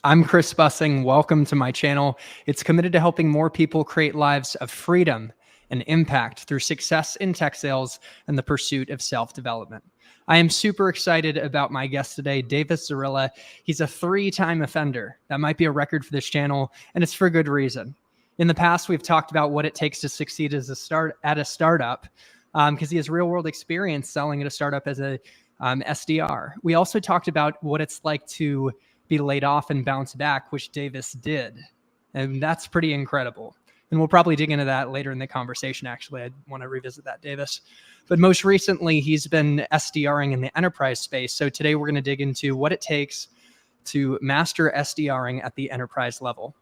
I'm Chris Bussing. Welcome to my channel. It's committed to helping more people create lives of freedom and impact through success in tech sales and the pursuit of self-development. I am super excited about my guest today, Davis Zarilla. He's a 3-time offender. That might be a record for this channel, and it's for good reason. In the past, we've talked about what it takes to succeed as a startup, because he has real-world experience selling at a startup as a SDR. We also talked about what it's like to be laid off and bounce back, which Davis did. And that's pretty incredible. And we'll probably dig into that later in the conversation. Actually, I want to revisit that, Davis. But most recently, he's been SDRing in the enterprise space. So today we're going to dig into what it takes to master SDRing at the enterprise level.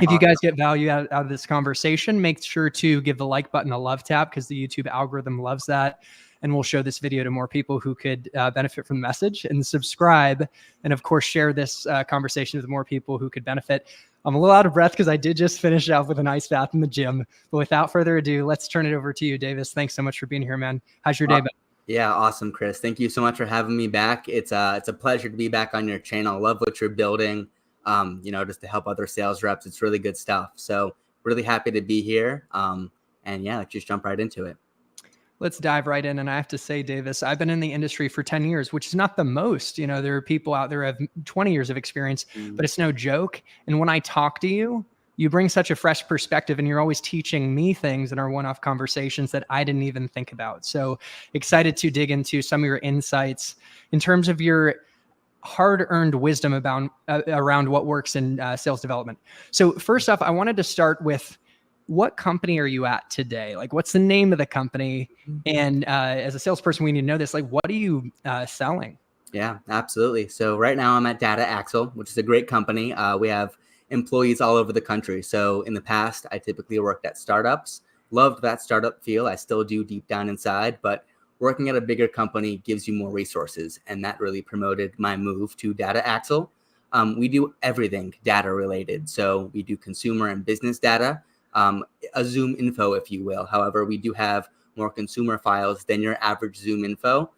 If you guys get value out of this conversation, make sure to give the like button a love tap because the YouTube algorithm loves that. And we'll show this video to more people who could benefit from the message, and subscribe. And of course, share this conversation with more people who could benefit. I'm a little out of breath because I did just finish up with an ice bath in the gym. But without further ado, let's turn it over to you, Davis. Thanks so much for being here, man. How's your day been? Yeah, awesome, Chris. Thank you so much for having me back. It's a pleasure to be back on your channel. I love what you're building. Just to help other sales reps. It's really good stuff. So really happy to be here. And yeah, let's just jump right into it. Let's dive right in. And I have to say, Davis, I've been in the industry for 10 years, which is not the most. You know, there are people out there who have 20 years of experience, but it's no joke. And when I talk to you, you bring such a fresh perspective, and you're always teaching me things in our one-off conversations that I didn't even think about. So excited to dig into some of your insights in terms of your hard-earned wisdom about around what works in sales development. So first off, I wanted to start with, what company are you at today? Like, what's the name of the company? And as a salesperson, we need to know this. Like, what are you selling? Yeah, absolutely. So right now I'm at Data Axle, which is a great company. We have employees all over the country. So in the past, I typically worked at startups. Loved that startup feel. I still do deep down inside, but working at a bigger company gives you more resources. And that really promoted my move to Data Axle. We do everything data related. So we do consumer and business data. A Zoom info, if you will. However, we do have more consumer files than your average Zoom info.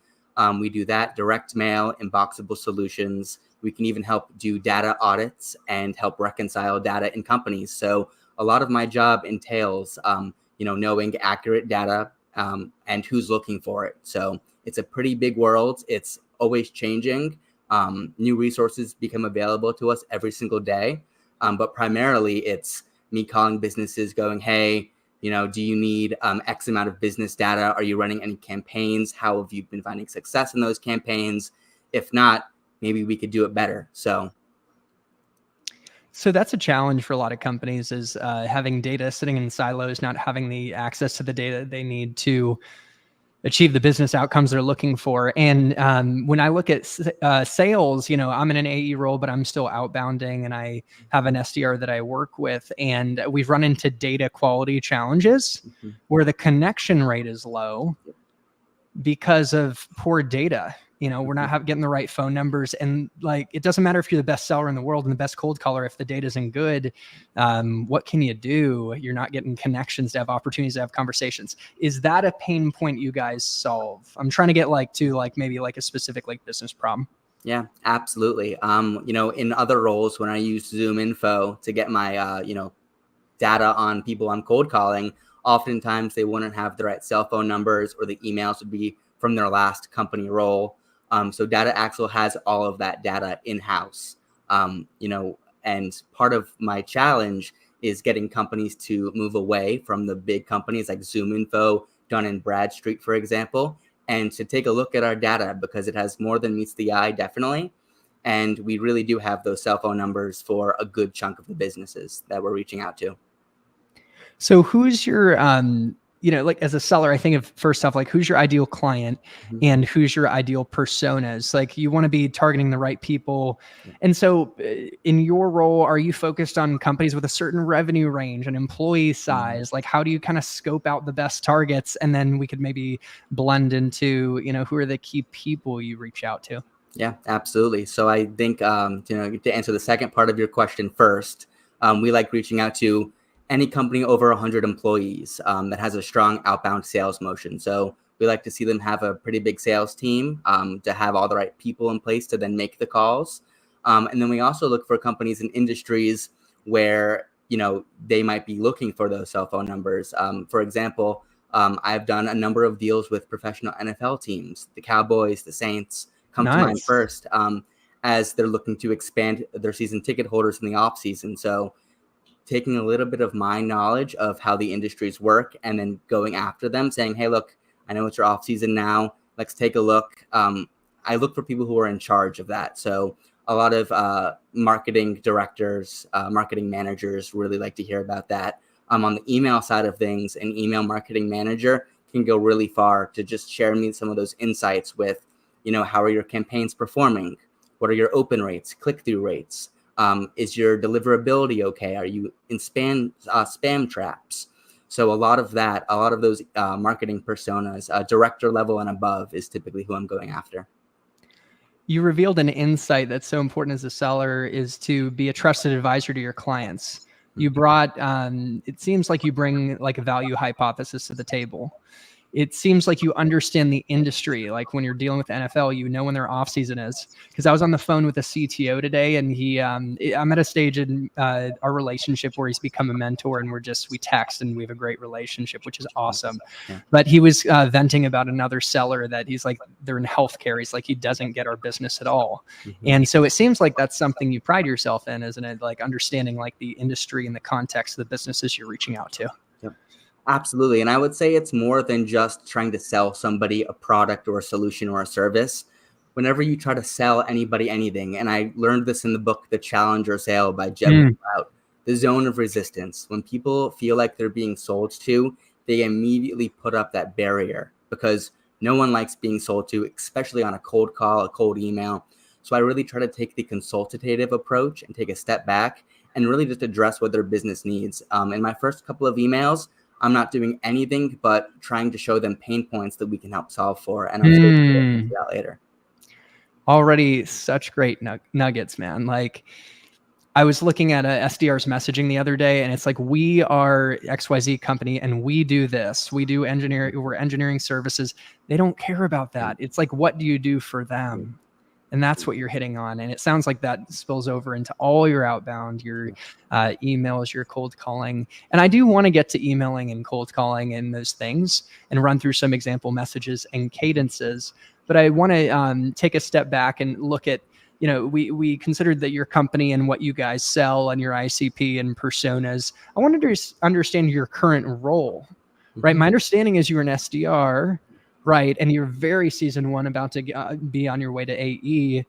We do that, direct mail, inboxable solutions. We can even help do data audits and help reconcile data in companies. So a lot of my job entails, knowing accurate data and who's looking for it. So it's a pretty big world. It's always changing. New resources become available to us every single day. But primarily it's me calling businesses going, hey, do you need X amount of business data? Are you running any campaigns? How have you been finding success in those campaigns? If not, maybe we could do it better. So that's a challenge for a lot of companies, is having data sitting in silos, not having the access to the data they need to achieve the business outcomes they're looking for. And when I look at sales, I'm in an AE role, but I'm still outbounding, and I have an SDR that I work with, and we've run into data quality challenges where the connection rate is low because of poor data. We're not getting the right phone numbers, and like, it doesn't matter if you're the best seller in the world and the best cold caller. If the data isn't good, what can you do? You're not getting connections to have opportunities to have conversations. Is that a pain point you guys solve? I'm trying to get maybe a specific business problem. Yeah, absolutely. In other roles, when I use Zoom info to get my, data on people I'm cold calling, oftentimes they wouldn't have the right cell phone numbers, or the emails would be from their last company role. So Data Axle has all of that data in-house, and part of my challenge is getting companies to move away from the big companies like Zoom Info, Dun & Bradstreet, for example, and to take a look at our data, because it has more than meets the eye, definitely. And we really do have those cell phone numbers for a good chunk of the businesses that we're reaching out to. So who's your, as a seller, I think of first off, who's your ideal client and who's your ideal personas? You want to be targeting the right people. And so in your role, are you focused on companies with a certain revenue range and employee size? How do you kind of scope out the best targets? And then we could maybe blend into, who are the key people you reach out to? Yeah, absolutely. So I think, to answer the second part of your question first, we like reaching out to any company over 100 employees that has a strong outbound sales motion. So we like to see them have a pretty big sales team to have all the right people in place to then make the calls. And then we also look for companies in industries where, they might be looking for those cell phone numbers. For example, I've done a number of deals with professional NFL teams. The Cowboys, the Saints come to mind Nice. first, as they're looking to expand their season ticket holders in the off season. So taking a little bit of my knowledge of how the industries work and then going after them, saying, hey, look, I know it's your off season now. Let's take a look. I look for people who are in charge of that. So a lot of marketing directors, marketing managers really like to hear about that. On the email side of things, an email marketing manager can go really far to just share me some of those insights with, how are your campaigns performing? What are your open rates, click-through rates? Is your deliverability okay? Are you in spam traps? So a lot of those marketing personas, director level and above, is typically who I'm going after. You revealed an insight that's so important as a seller is to be a trusted advisor to your clients. You brought, it seems like you bring like a value hypothesis to the table. It seems like you understand the industry. Like when you're dealing with the NFL, when their off season is. Because I was on the phone with a CTO today, and I'm at a stage in our relationship where he's become a mentor, and we text and we have a great relationship, which is awesome. Yeah. But he was venting about another seller that he's like, they're in healthcare. He's like, he doesn't get our business at all. And so it seems like that's something you pride yourself in, isn't it? Like understanding like the industry and the context of the businesses you're reaching out to. Absolutely. And I would say it's more than just trying to sell somebody a product or a solution or a service. Whenever you try to sell anybody anything, and I learned this in the book, The Challenger Sale by Jeb Clout, the zone of resistance. When people feel like they're being sold to, they immediately put up that barrier because no one likes being sold to, especially on a cold call, a cold email. So I really try to take the consultative approach and take a step back and really just address what their business needs. In my first couple of emails, I'm not doing anything but trying to show them pain points that we can help solve for. And I'm sure we'll get into that later. Already such great nuggets, man. Like I was looking at a SDR's messaging the other day, and it's like, we are XYZ company and we do this. We do we're engineering services. They don't care about that. It's like, what do you do for them? And that's what you're hitting on. And it sounds like that spills over into all your outbound, your emails, your cold calling. And I do want to get to emailing and cold calling and those things and run through some example messages and cadences. But I want to take a step back and look at, we considered that your company and what you guys sell and your ICP and personas. I wanted to understand your current role, right? My understanding is you're an SDR, right? And you're very season one, about to be on your way to AE.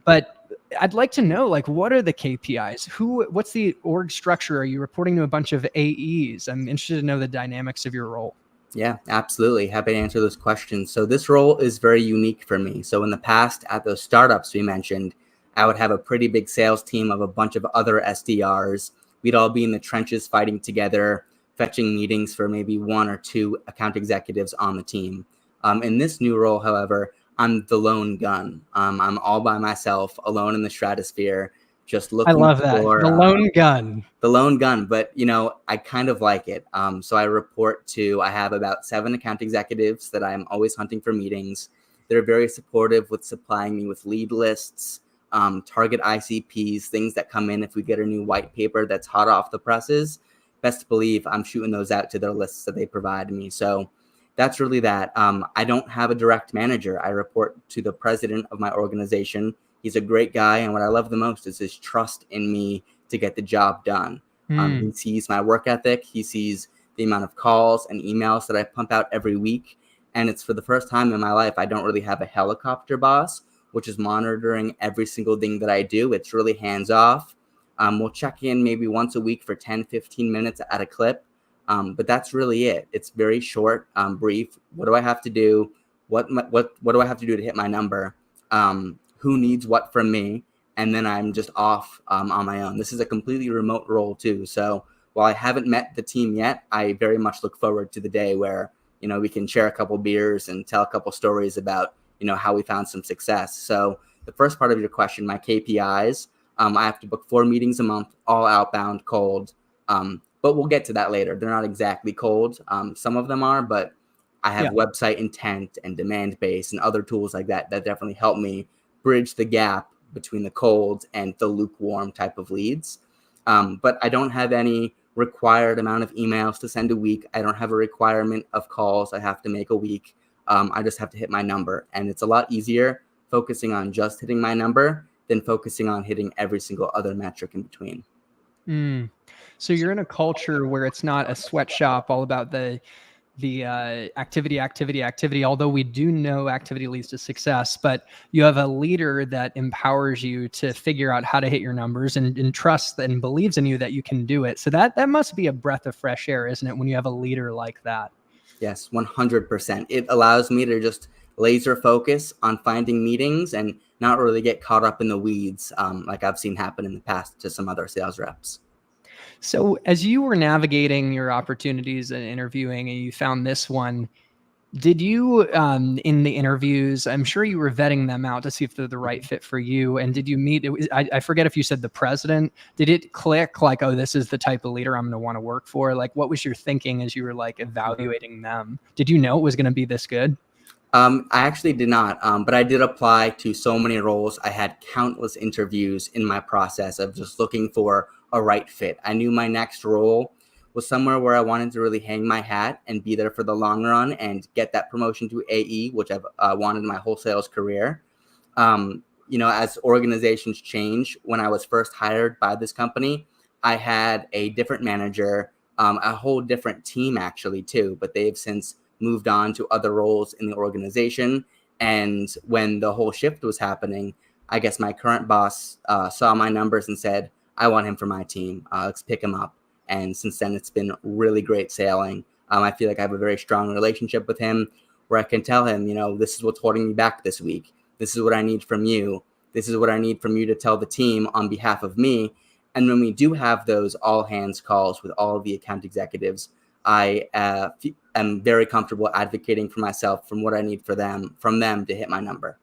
But I'd like to know, like, what are the KPIs? What's the org structure? Are you reporting to a bunch of AEs? I'm interested to know the dynamics of your role. Yeah, absolutely. Happy to answer those questions. So this role is very unique for me. So in the past, at those startups we mentioned, I would have a pretty big sales team of a bunch of other SDRs. We'd all be in the trenches fighting together, fetching meetings for maybe one or two account executives on the team. In this new role, however, I'm the lone gun. I'm all by myself, alone in the stratosphere, just looking for— I love that. The lone gun. The lone gun, but I kind of like it. So I have about 7 account executives that I'm always hunting for meetings. They're very supportive with supplying me with lead lists, target ICPs, things that come in if we get a new white paper that's hot off the presses. Best believe I'm shooting those out to their lists that they provide me. So that's really that. I don't have a direct manager. I report to the president of my organization. He's a great guy, and what I love the most is his trust in me to get the job done. He sees my work ethic. He sees the amount of calls and emails that I pump out every week. And it's for the first time in my life, I don't really have a helicopter boss, which is monitoring every single thing that I do. It's really hands off. We'll check in maybe once a week for 10, 15 minutes at a clip. But that's really it. It's very short, brief. What do I have to do? What do I have to do to hit my number? Who needs what from me? And then I'm just off on my own. This is a completely remote role too. So while I haven't met the team yet, I very much look forward to the day where, we can share a couple beers and tell a couple stories about, how we found some success. So the first part of your question, my KPIs, I have to book 4 meetings a month, all outbound, cold. But we'll get to that later. They're not exactly cold. Some of them are, but I have website intent and demand base and other tools like that definitely help me bridge the gap between the cold and the lukewarm type of leads. But I don't have any required amount of emails to send a week. I don't have a requirement of calls I have to make a week. I just have to hit my number. And it's a lot easier focusing on just hitting my number than focusing on hitting every single other metric in between. So you're in a culture where it's not a sweatshop all about the activity, although we do know activity leads to success, but you have a leader that empowers you to figure out how to hit your numbers and trusts and believes in you that you can do it. So that must be a breath of fresh air, isn't it, when you have a leader like that? Yes, 100%. It allows me to just laser focus on finding meetings and not really get caught up in the weeds, like I've seen happen in the past to some other sales reps. So as you were navigating your opportunities and interviewing and you found this one, did you, in the interviews, I'm sure you were vetting them out to see if they're the right fit for you. And did you meet, I forget if you said the president, did it click like, oh, this is the type of leader I'm going to want to work for? Like, what was your thinking as you were like evaluating them? Did you know it was going to be this good? I actually did not, but I did apply to so many roles. I had countless interviews in my process of just looking for a right fit. I knew my next role was somewhere where I wanted to really hang my hat and be there for the long run and get that promotion to AE, which I've wanted my whole sales career. As organizations change, when I was first hired by this company, I had a different manager, a whole different team actually too, but they've since moved on to other roles in the organization. And when the whole shift was happening, I guess my current boss saw my numbers and said, I want him for my team. Let's pick him up. And since then, it's been really great sailing. I feel like I have a very strong relationship with him where I can tell him, this is what's holding me back this week. This is what I need from you. This is what I need from you to tell the team on behalf of me. And when we do have those all hands calls with all of the account executives, I am very comfortable advocating for myself from what I need from them to hit my number.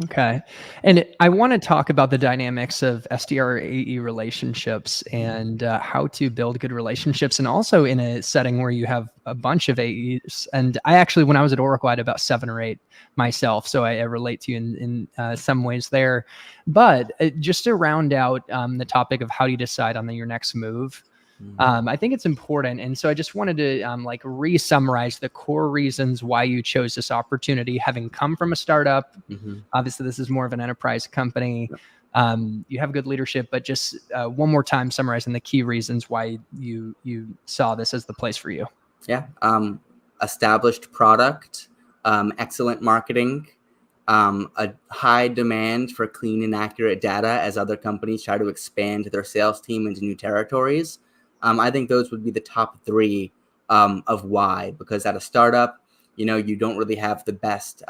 Okay. And I want to talk about the dynamics of SDR AE relationships and how to build good relationships, and also in a setting where you have a bunch of AEs. And I actually, when I was at Oracle, I had about 7 or 8 myself. So I relate to you in some ways there. But just to round out the topic of how do you decide on your next move, I think it's important. And so I just wanted to re-summarize the core reasons why you chose this opportunity, having come from a startup. Obviously, this is more of an enterprise company. You have good leadership, but just one more time summarizing the key reasons why you saw this as the place for you. Yeah. Established product, excellent marketing, a high demand for clean and accurate data as other companies try to expand their sales team into new territories. I think those would be the top 3 of why, because at a startup, you don't really have the best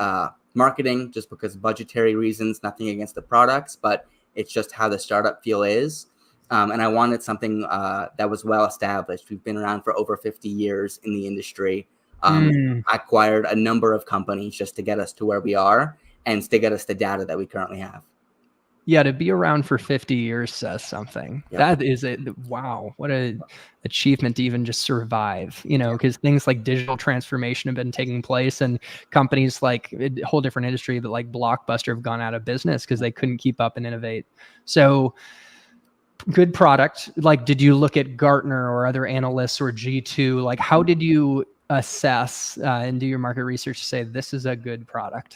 marketing just because of budgetary reasons, nothing against the products, but it's just how the startup feel is. And I wanted something that was well established. We've been around for over 50 years in the industry. I acquired a number of companies just to get us to where we are and to get us the data that we currently have. Yeah, to be around for 50 years says something. Yep. That is wow, what an achievement to even just survive, because things like digital transformation have been taking place and companies like a whole different industry, but like Blockbuster have gone out of business because they couldn't keep up and innovate. So good product. Like, did you look at Gartner or other analysts or G2? Like, how did you assess and do your market research to say this is a good product?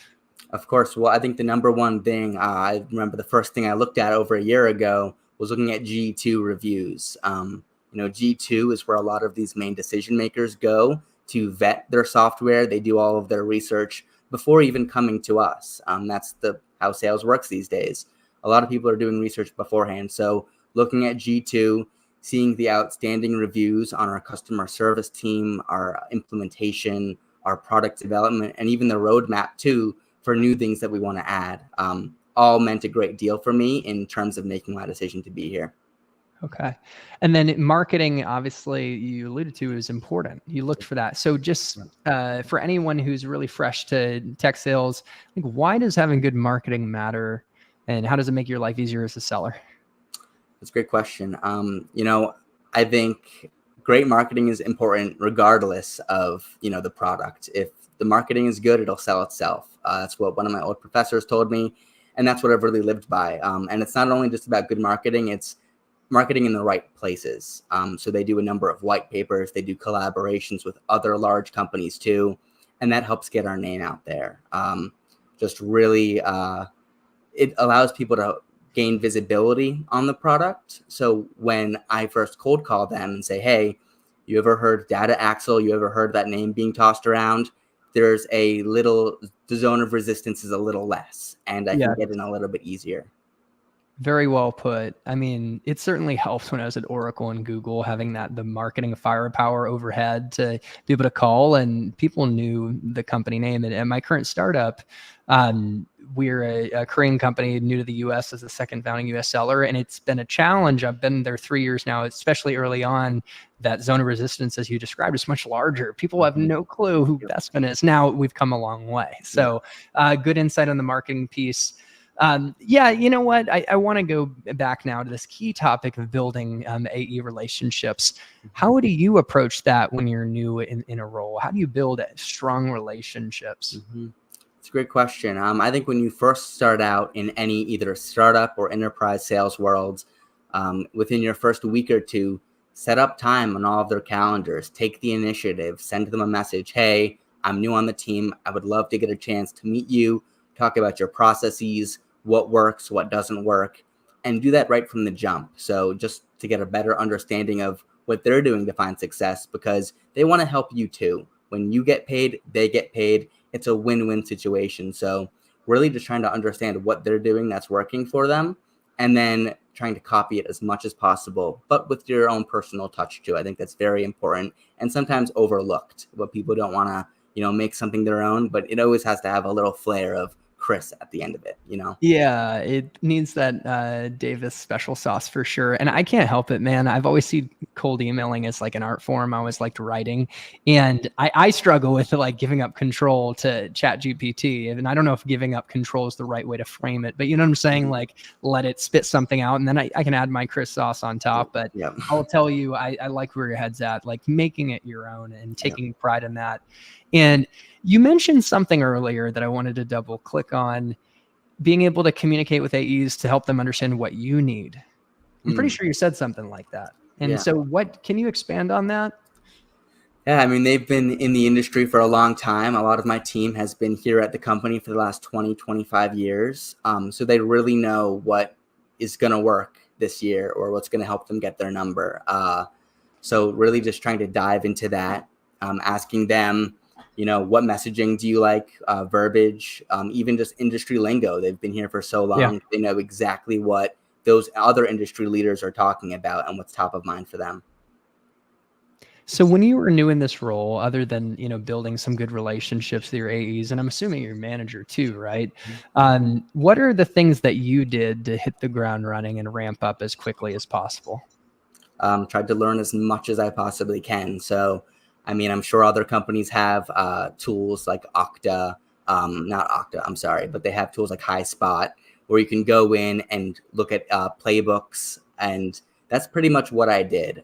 Of course. Well, I think the number one thing, I remember the first thing I looked at over a year ago was looking at G2 reviews. G2 is where a lot of these main decision makers go to vet their software. They do all of their research before even coming to us. That's how sales works these days. A lot of people are doing research beforehand. So looking at G2, seeing the outstanding reviews on our customer service team, our implementation, our product development, and even the roadmap too, for new things that we want to add, all meant a great deal for me in terms of making my decision to be here. Okay. And then marketing, obviously, you alluded to, is important. You looked for that. So just for anyone who's really fresh to tech sales, why does having good marketing matter, and how does it make your life easier as a seller? That's a great question. I think great marketing is important regardless of, the product. If the marketing is good, it'll sell itself. That's what one of my old professors told me. And that's what I've really lived by. And it's not only just about good marketing, it's marketing in the right places. So they do a number of white papers, they do collaborations with other large companies too, and that helps get our name out there. Just really, it allows people to gain visibility on the product. So when I first cold call them and say, hey, you ever heard Data Axle? You ever heard that name being tossed around? There's a little, the zone of resistance is a little less, and I can get in a little bit easier. Very well put. I mean, it certainly helps when I was at Oracle and Google, having the marketing firepower overhead to be able to call, and people knew the company name. And at my current startup, we're a Korean company new to the US as the second founding US seller. And it's been a challenge. I've been there 3 years now, especially early on. That zone of resistance, as you described, is much larger. People have no clue who Bestman is. Now we've come a long way. So good insight on the marketing piece. You know what? I want to go back now to this key topic of building AE relationships. How do you approach that when you're new in a role? How do you build strong relationships? It's a great question. I think when you first start out in any either startup or enterprise sales worlds, within your first week or two, set up time on all of their calendars, take the initiative, send them a message. Hey, I'm new on the team. I would love to get a chance to meet you, talk about your processes, what works, what doesn't work, and do that right from the jump. So just to get a better understanding of what they're doing to find success, because they want to help you too. When you get paid, they get paid. It's a win-win situation. So really just trying to understand what they're doing that's working for them, and then trying to copy it as much as possible, but with your own personal touch too. I think that's very important and sometimes overlooked. But people don't want to, make something their own, but it always has to have a little flair of Chris at the end of it, Yeah, it needs that Davis special sauce for sure. And I can't help it, man. I've always seen cold emailing as like an art form. I always liked writing. And I struggle with like giving up control to ChatGPT. And I don't know if giving up control is the right way to frame it, but you know what I'm saying? Like let it spit something out and then I can add my Chris sauce on top. But I'll tell you, I like where your head's at, like making it your own and taking pride in that. And you mentioned something earlier that I wanted to double click on, being able to communicate with AEs to help them understand what you need. I'm pretty sure you said something like that. And so what, can you expand on that? Yeah, I mean, they've been in the industry for a long time. A lot of my team has been here at the company for the last 20, 25 years. So they really know what is going to work this year or what's going to help them get their number. So really just trying to dive into that, asking them, what messaging do you like, verbiage, even just industry lingo. They've been here for so long. They know exactly what those other industry leaders are talking about and what's top of mind for them. So when you were new in this role, other than, building some good relationships with your AEs, and I'm assuming your manager too, right? What are the things that you did to hit the ground running and ramp up as quickly as possible? Tried to learn as much as I possibly can. So, I mean, I'm sure other companies have tools like Okta, not Okta, I'm sorry, but they have tools like HighSpot where you can go in and look at playbooks. And that's pretty much what I did.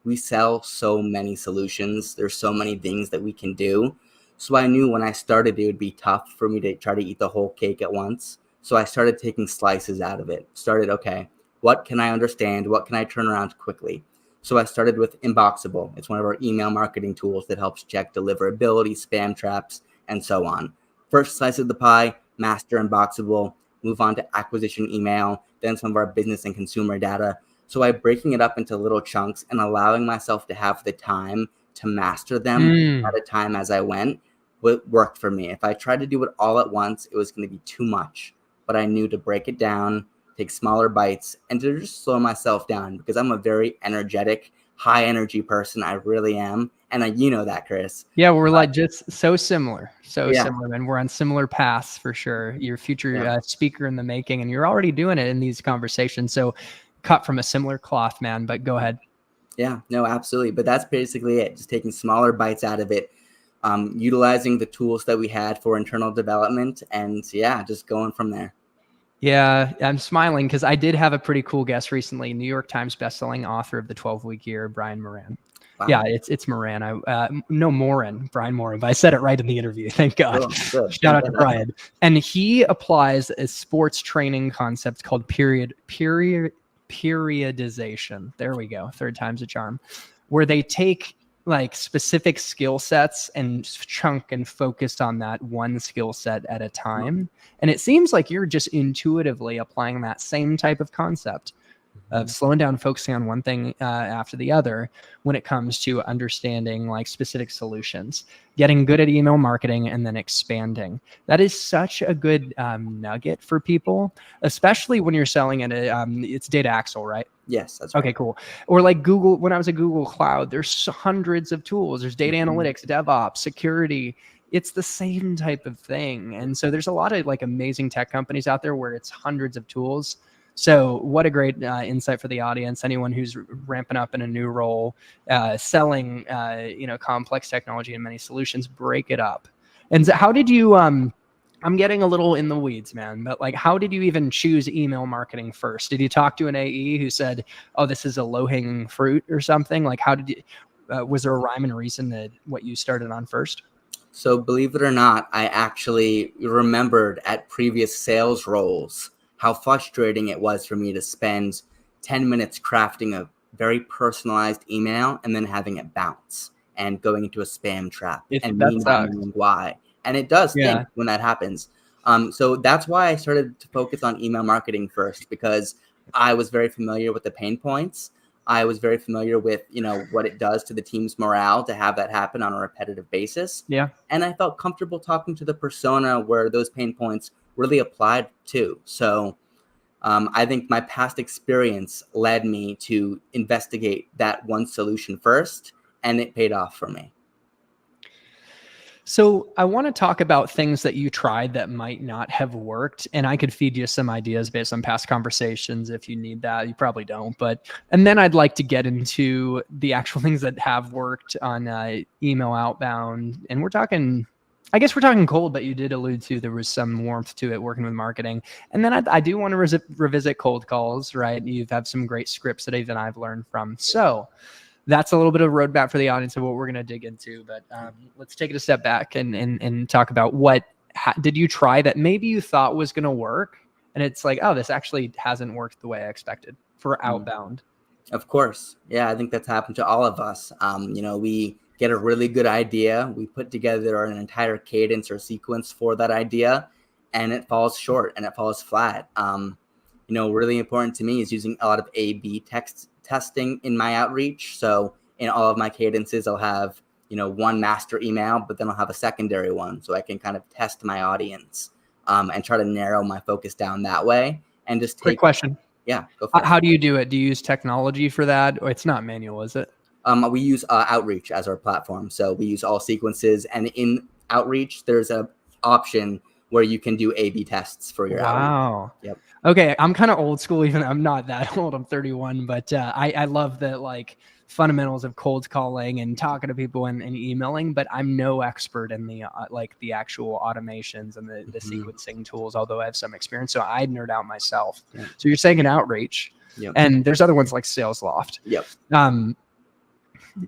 We sell so many solutions. There's so many things that we can do. So I knew when I started, it would be tough for me to try to eat the whole cake at once. So I started taking slices out of it. Okay, what can I understand? What can I turn around quickly? So I started with Inboxable. It's one of our email marketing tools that helps check deliverability, spam traps, and so on. First slice of the pie, master Inboxable, move on to acquisition email, then some of our business and consumer data. So by breaking it up into little chunks and allowing myself to have the time to master them at a time as I went, what worked for me. If I tried to do it all at once, it was going to be too much. But I knew to break it down, take smaller bites, and to just slow myself down because I'm a very energetic, high energy person. I really am. And you know that, Chris. Yeah, we're like just so similar, similar, and we're on similar paths for sure. You're future speaker in the making, and you're already doing it in these conversations. So cut from a similar cloth, man, but go ahead. Yeah, no, absolutely. But that's basically it. Just taking smaller bites out of it, utilizing the tools that we had for internal development, and just going from there. Yeah, I'm smiling because I did have a pretty cool guest recently, New York Times bestselling author of The 12-Week Year, Brian Moran. Yeah, Wow. it's Moran. No, Moran, Brian Moran, but I said it right in the interview. Thank God. Cool. Good. Shout out to Brian. And he applies a sports training concept called periodization. There we go. Third time's a charm, where they take like specific skill sets and chunk and focus on that one skill set at a time. And it seems like you're just intuitively applying that same type of concept of slowing down, focusing on one thing after the other when it comes to understanding like specific solutions, getting good at email marketing, and then expanding. That is such a good nugget for people, especially when you're selling at it's Data Axle, right? Yes, that's right. Okay, cool. Or like Google, when I was at Google Cloud, there's hundreds of tools. There's data analytics, DevOps, security. It's the same type of thing. And so there's a lot of like amazing tech companies out there where it's hundreds of tools. So what a great insight for the audience. Anyone who's ramping up in a new role, selling, complex technology and many solutions, break it up. And so how did you, I'm getting a little in the weeds, man, but like, how did you even choose email marketing first? Did you talk to an AE who said, oh, this is a low hanging fruit or something? Like, how did you, was there a rhyme and reason that what you started on first? So believe it or not, I actually remembered at previous sales roles how frustrating it was for me to spend 10 minutes crafting a very personalized email and then having it bounce and going into a spam trap and That me not sucks. knowing why. And it does stink when that happens. So that's why I started to focus on email marketing first, because I was very familiar with the pain points. I was very familiar with, what it does to the team's morale to have that happen on a repetitive basis. Yeah. And I felt comfortable talking to the persona where those pain points really applied to. So I think my past experience led me to investigate that one solution first, and it paid off for me. So I want to talk about things that you tried that might not have worked. And I could feed you some ideas based on past conversations if you need that. You probably don't. And then I'd like to get into the actual things that have worked on email outbound. And I guess we're talking cold, but you did allude to there was some warmth to it working with marketing. And then I do want to revisit cold calls, right? You've had some great scripts that even I've learned from. So that's a little bit of a roadmap for the audience of what we're going to dig into. But let's take it a step back and talk about did you try that maybe you thought was going to work? And it's like, oh, this actually hasn't worked the way I expected for outbound. Of course. Yeah, I think that's happened to all of us. We get a really good idea. We put together an entire cadence or sequence for that idea, and it falls short and it falls flat. Really important to me is using a lot of A/B testing in my outreach. So in all of my cadences, I'll have, one master email, but then I'll have a secondary one. So I can kind of test my audience and try to narrow my focus down that way. And just Quick question. Yeah, go for it. How do you do it? Do you use technology for that? Or it's not manual, is it? We use Outreach as our platform. So we use all sequences. And in Outreach, there's an option where you can do A/B tests for your outreach. Wow. Yep. Okay, I'm kind of old school. Even I'm not that old. I'm 31, but I love the like fundamentals of cold calling and talking to people and emailing. But I'm no expert in the the actual automations and the sequencing tools. Although I have some experience, so I nerd out myself. Yeah. So you're saying an Outreach, and there's other ones like SalesLoft. Yep.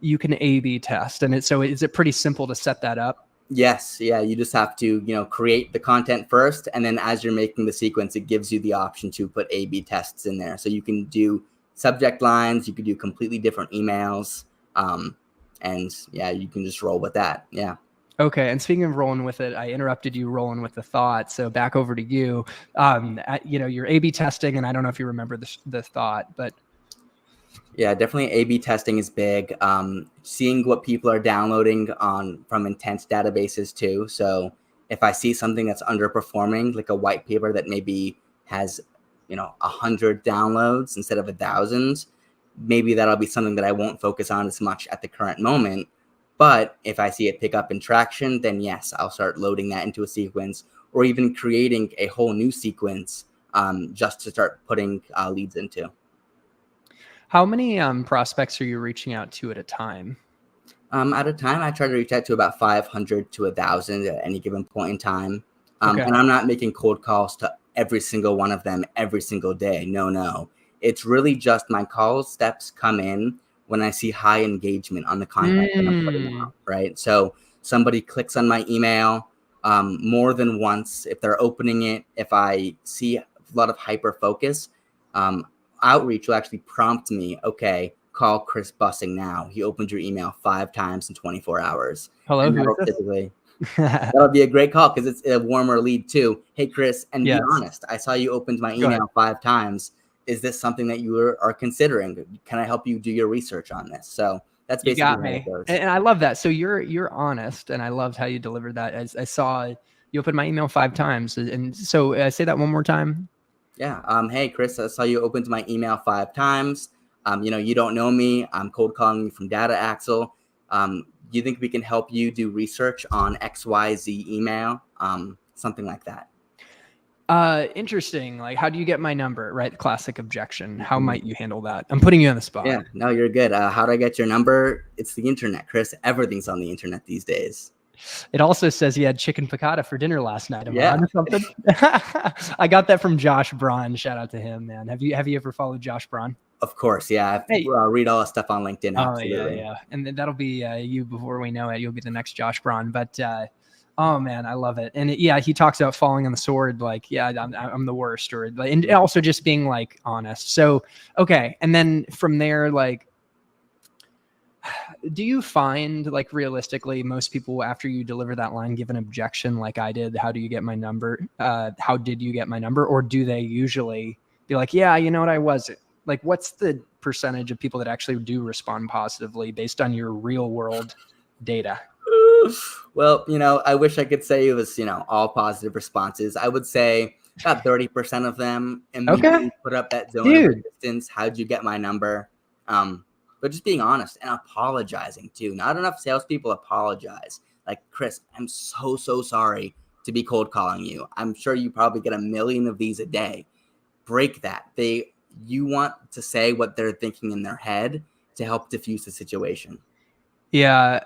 You can A/B test, and so is it pretty simple to set that up? Yes. Yeah. You just have to, create the content first. And then as you're making the sequence, it gives you the option to put A/B tests in there. So you can do subject lines. You could do completely different emails. And yeah, you can just roll with that. Yeah. Okay. And speaking of rolling with it, I interrupted you rolling with the thought. So back over to you. You're A/B testing, and I don't know if you remember the thought, but yeah, definitely A/B testing is big. Seeing what people are downloading from intent databases too. So if I see something that's underperforming, like a white paper that maybe has, 100 downloads instead of 1,000, maybe that'll be something that I won't focus on as much at the current moment. But if I see it pick up in traction, then yes, I'll start loading that into a sequence, or even creating a whole new sequence just to start putting leads into. How many prospects are you reaching out to at a time? At a time, I try to reach out to about 500 to 1,000 at any given point in time. Okay. And I'm not making cold calls to every single one of them every single day. No. It's really just my call steps come in when I see high engagement on the content that I'm putting out, right? So somebody clicks on my email more than once. If they're opening it, if I see a lot of hyper focus, outreach will actually prompt me, okay, call Chris Bussing now. He opened your email 5 times in 24 hours. Hello, And who is that'll this? typically, that'll be a great call because it's a warmer lead too. Hey, Chris, and be Yes. honest, I saw you opened my Go ahead. email 5 times. Is this something that you are considering? Can I help you do your research on this? So that's You basically got how it me. goes. And I love that. So you're honest, and I loved how you delivered that. As I saw you opened my email 5 times. And so say that one more time. Yeah. Hey, Chris, I saw you opened my email 5 times. You don't know me. I'm cold calling you from Data Axle. Do you think we can help you do research on XYZ email? Something like that. Interesting. Like, how do you get my number? Right. Classic objection. How might you handle that? I'm putting you on the spot. Yeah, no, you're good. How do I get your number? It's the internet, Chris. Everything's on the internet these days. It also says he had chicken piccata for dinner last night. Am I Yeah. onto something? I got that from Josh Braun. Shout out to him, man. Have you ever followed Josh Braun? Of course, yeah. Hey. Read all the stuff on LinkedIn. Oh Absolutely. yeah. And then that'll be you before we know it. You'll be the next Josh Braun. But oh man, I love it. And he talks about falling on the sword. Like, yeah, I'm the worst, and also just being like honest. So okay, and then from there, like, do you find, like, realistically, most people after you deliver that line give an objection like I did? How do you get my number? How did you get my number? Or do they usually be like, yeah, you know what, I wasn't? Like, what's the percentage of people that actually do respond positively based on your real world data? Well, I wish I could say it was, all positive responses. I would say about 30% of them immediately put up that zone of resistance. How'd you get my number? But just being honest and apologizing too. Not enough salespeople apologize. Like, Chris, I'm so sorry to be cold calling you. I'm sure you probably get 1 million of these a day. Break that. You want to say what they're thinking in their head to help diffuse the situation. Yeah.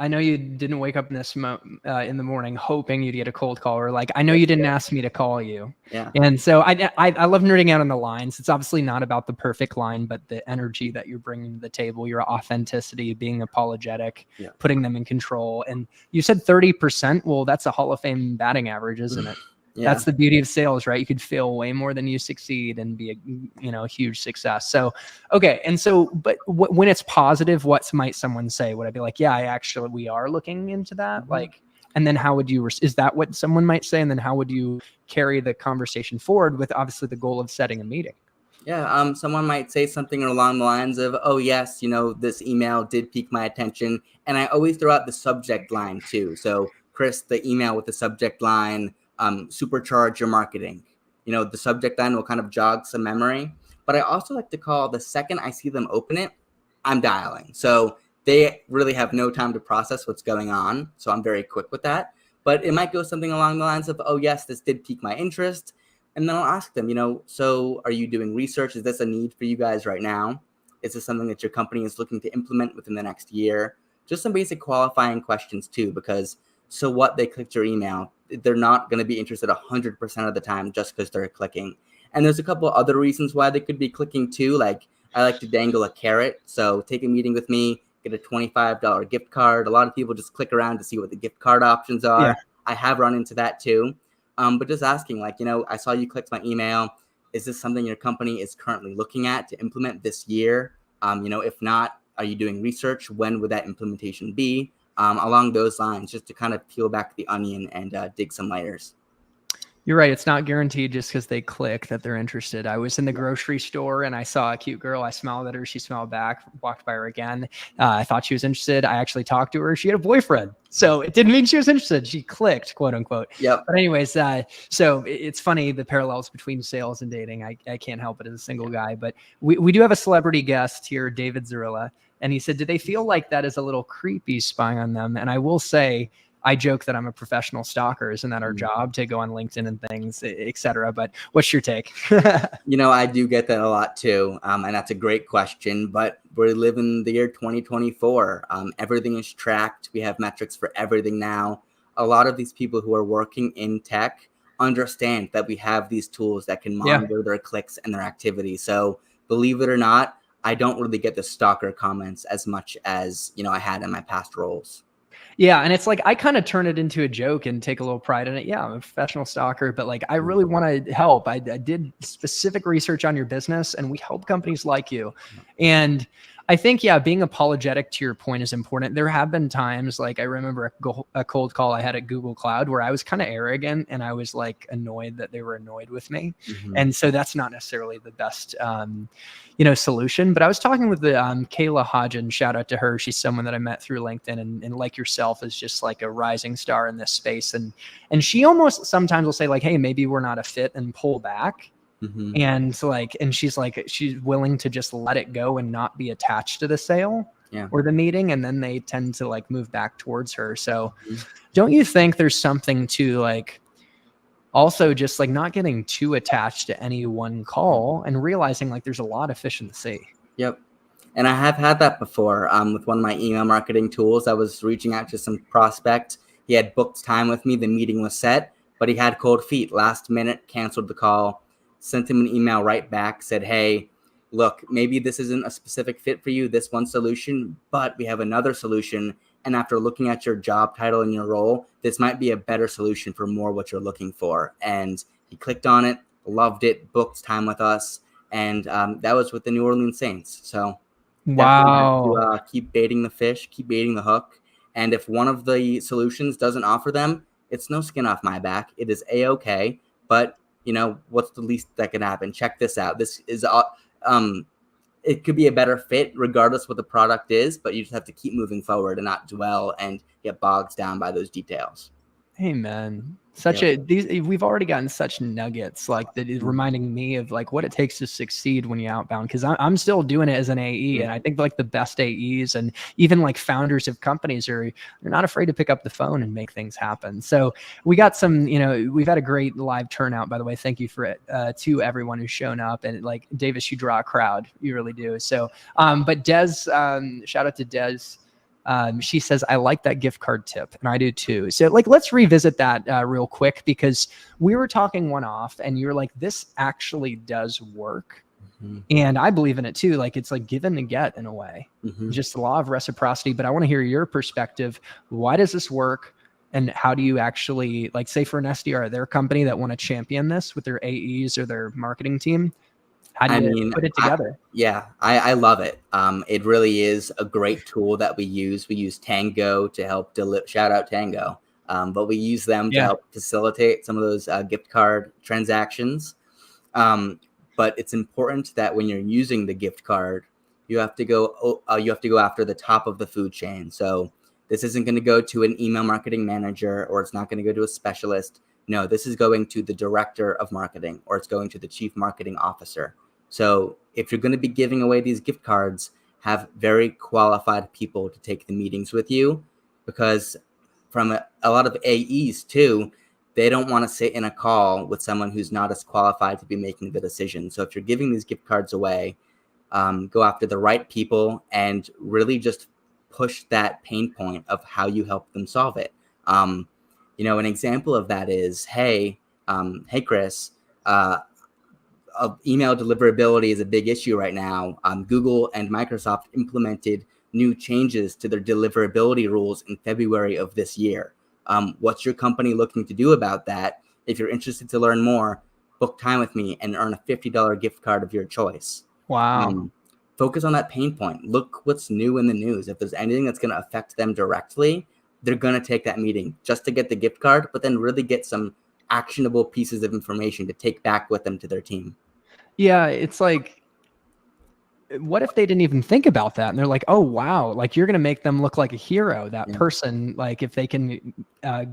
I know you didn't wake up in the morning hoping you'd get a cold call, or like, I know you didn't ask me to call you. Yeah. And so I love nerding out on the lines. It's obviously not about the perfect line, but the energy that you're bringing to the table, your authenticity, being apologetic, putting them in control. And you said 30%. Well, that's a Hall of Fame batting average, isn't it? Yeah. That's the beauty of sales, right? You could fail way more than you succeed and be a huge success. So, okay. And so, but when it's positive, what might someone say? Would I be like, yeah, we are looking into that? Mm-hmm. Like, and then how would you, is that what someone might say? And then how would you carry the conversation forward with obviously the goal of setting a meeting? Yeah. Someone might say something along the lines of, oh yes, this email did pique my attention. And I always throw out the subject line too. So Chris, the email with the subject line, supercharge your marketing. The subject line will kind of jog some memory, but I also like to call the second I see them open it, I'm dialing. So they really have no time to process what's going on. So I'm very quick with that, but it might go something along the lines of, oh yes, this did pique my interest. And then I'll ask them, so are you doing research? Is this a need for you guys right now? Is this something that your company is looking to implement within the next year? Just some basic qualifying questions too, because so what, they clicked your email. They're not going to be interested 100% of the time just because they're clicking. And there's a couple other reasons why they could be clicking too. Like, I like to dangle a carrot. So take a meeting with me, get a $25 gift card. A lot of people just click around to see what the gift card options are. Yeah. I have run into that too. But just asking, like, I saw you clicked my email. Is this something your company is currently looking at to implement this year? If not, are you doing research? When would that implementation be? Along those lines, just to kind of peel back the onion and dig some layers. You're right. It's not guaranteed just because they click that they're interested. I was in the grocery store and I saw a cute girl. I smiled at her. She smiled back, walked by her again. I thought she was interested. I actually talked to her. She had a boyfriend. So it didn't mean she was interested. She clicked, quote unquote. Yep. But anyways, so it's funny, the parallels between sales and dating. I can't help it as a single guy, but we do have a celebrity guest here, David Zarilla. And he said, do they feel like that is a little creepy spying on them? And I will say, I joke that I'm a professional stalker. Isn't that our job, to go on LinkedIn and things, et cetera? But what's your take? I do get that a lot too. And that's a great question, but we live in the year 2024. Everything is tracked. We have metrics for everything now. A lot of these people who are working in tech understand that we have these tools that can Yeah. monitor their clicks and their activity. So believe it or not, I don't really get the stalker comments as much as, I had in my past roles. Yeah, and it's like I kind of turn it into a joke and take a little pride in it. Yeah, I'm a professional stalker, but like I really want to help. I did specific research on your business, and we help companies like you. And I think, yeah, being apologetic to your point is important. There have been times, like I remember a cold call I had at Google Cloud where I was kind of arrogant and I was like annoyed that they were annoyed with me. And so that's not necessarily the best, solution. But I was talking with the Kayla Hodgen, shout out to her. She's someone that I met through LinkedIn, and like yourself is just like a rising star in this space. And she almost sometimes will say like, hey, maybe we're not a fit, and pull back. And she's willing to just let it go and not be attached to the sale or the meeting. And then they tend to like move back towards her. So don't you think there's something to like also just like not getting too attached to any one call and realizing like there's a lot of fish in the sea? Yep. And I have had that before with one of my email marketing tools. I was reaching out to some prospect. He had booked time with me. The meeting was set, but he had cold feet. Last minute, canceled the call. Sent him an email right back, said, hey, look, maybe this isn't a specific fit for you, this one solution, but we have another solution. And after looking at your job title and your role, this might be a better solution for more what you're looking for. And he clicked on it, loved it, booked time with us. And that was with the New Orleans Saints. So wow, have to, keep baiting the fish, keep baiting the hook. And if one of the solutions doesn't offer them, it's no skin off my back. It is A-okay. But what's the least that can happen? Check this out. This is, it could be a better fit regardless what the product is, but you just have to keep moving forward and not dwell and get bogged down by those details. Hey man, we've already gotten such nuggets like that is reminding me of like what it takes to succeed when you outbound, because I'm still doing it as an AE, and I think like the best AEs and even like founders of companies they're not afraid to pick up the phone and make things happen. So we got some, we've had a great live turnout, by the way. Thank you for it to everyone who's shown up, and like Davis, you draw a crowd, you really do. So, but Des, shout out to Des. She says, I like that gift card tip, and I do too. So like, let's revisit that real quick, because we were talking one off and you're like, this actually does work. And I believe in it too. Like it's like give and get in a way, just the law of reciprocity. But I want to hear your perspective. Why does this work? And how do you actually, like, say for an SDR, their company that want to champion this with their AEs or their marketing team? How do you put it together? I love it. It really is a great tool that we use. We use Tango to help shout out Tango. But we use them to help facilitate some of those gift card transactions. But it's important that when you're using the gift card, you have to go after the top of the food chain. So this isn't going to go to an email marketing manager, or it's not going to go to a specialist. No, this is going to the director of marketing, or it's going to the chief marketing officer. So if you're going to be giving away these gift cards, have very qualified people to take the meetings with you, because from a lot of AEs too, they don't want to sit in a call with someone who's not as qualified to be making the decision. So if you're giving these gift cards away, go after the right people and really just push that pain point of how you help them solve it. An example of that is, hey Chris, email deliverability is a big issue right now. Google and Microsoft implemented new changes to their deliverability rules in February of this year. What's your company looking to do about that? If you're interested to learn more, book time with me and earn a $50 gift card of your choice. Wow. Focus on that pain point. Look what's new in the news. If there's anything that's going to affect them directly, they're going to take that meeting just to get the gift card, but then really get some actionable pieces of information to take back with them to their team. Yeah, it's like, what if they didn't even think about that? And they're like, oh, wow, like you're going to make them look like a hero, that person. Like if they can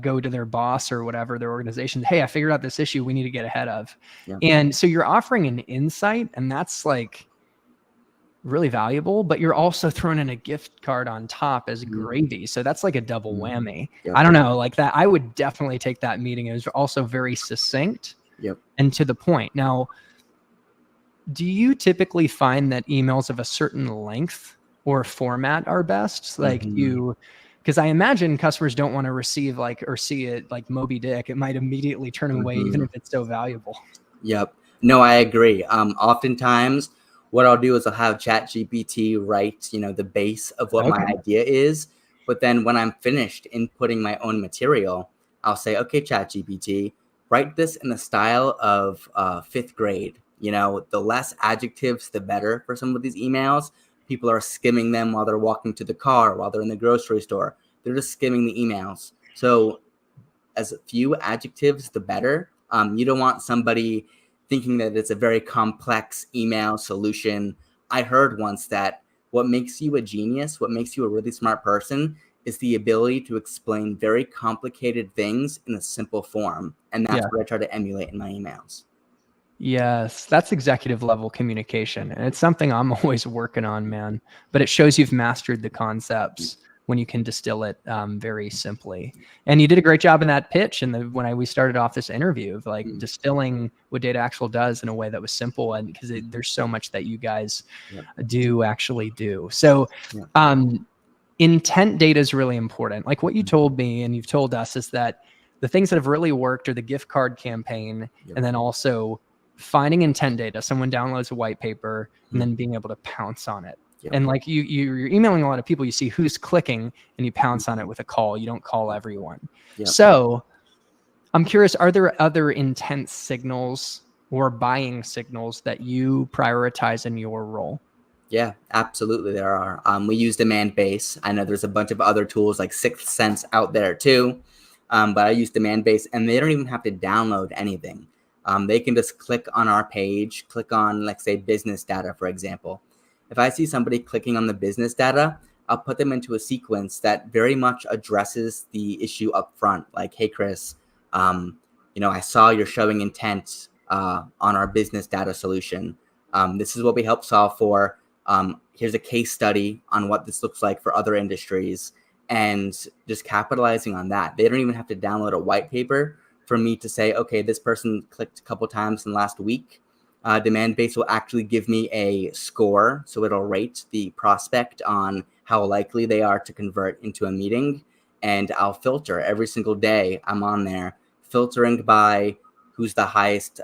go to their boss or whatever, their organization, hey, I figured out this issue we need to get ahead of. And so you're offering an insight, and that's like really valuable, but you're also throwing in a gift card on top as gravy. So that's like a double whammy. I don't know, like that. I would definitely take that meeting. It was also very succinct and to the point. Now, do you typically find that emails of a certain length or format are best? Like Because I imagine customers don't want to receive like or see it like Moby Dick. It might immediately turn away, even if it's so valuable. Yep. No, I agree. Oftentimes, what I'll do is I'll have ChatGPT write, the base of what my idea is. But then when I'm finished inputting my own material, I'll say, okay, ChatGPT, write this in the style of fifth grade. The less adjectives, the better for some of these emails. People are skimming them while they're walking to the car, while they're in the grocery store. They're just skimming the emails. So as few adjectives, the better. You don't want somebody thinking that it's a very complex email solution. I heard once that what makes you a genius, what makes you a really smart person, is the ability to explain very complicated things in a simple form. And that's what I try to emulate in my emails. Yes, that's executive level communication. And it's something I'm always working on, man. But it shows you've mastered the concepts when you can distill it very simply. And you did a great job in that pitch. And when we started off this interview of like distilling what Data Actual does in a way that was simple, and because there's so much that you guys do actually do. So intent data is really important. Like what you told me and you've told us is that the things that have really worked are the gift card campaign, and then also finding intent data. Someone downloads a white paper and then being able to pounce on it. And like you're emailing a lot of people, you see who's clicking and you pounce on it with a call. You don't call everyone. So I'm curious, are there other intent signals or buying signals that you prioritize in your role? Yeah, absolutely. There are. We use Demand Base. I know there's a bunch of other tools like Sixth Sense out there too. But I use Demand Base, and they don't even have to download anything. They can just click on our page, click on, like, say, business data, for example. If I see somebody clicking on the business data, I'll put them into a sequence that very much addresses the issue up front. Like, hey, Chris, I saw you're showing intent on our business data solution. This is what we help solve for. Here's a case study on what this looks like for other industries, and just capitalizing on that. They don't even have to download a white paper for me to say, okay, this person clicked a couple times in the last week. Demand Base will actually give me a score. So it'll rate the prospect on how likely they are to convert into a meeting. And I'll filter every single day I'm on there, filtering by who's the highest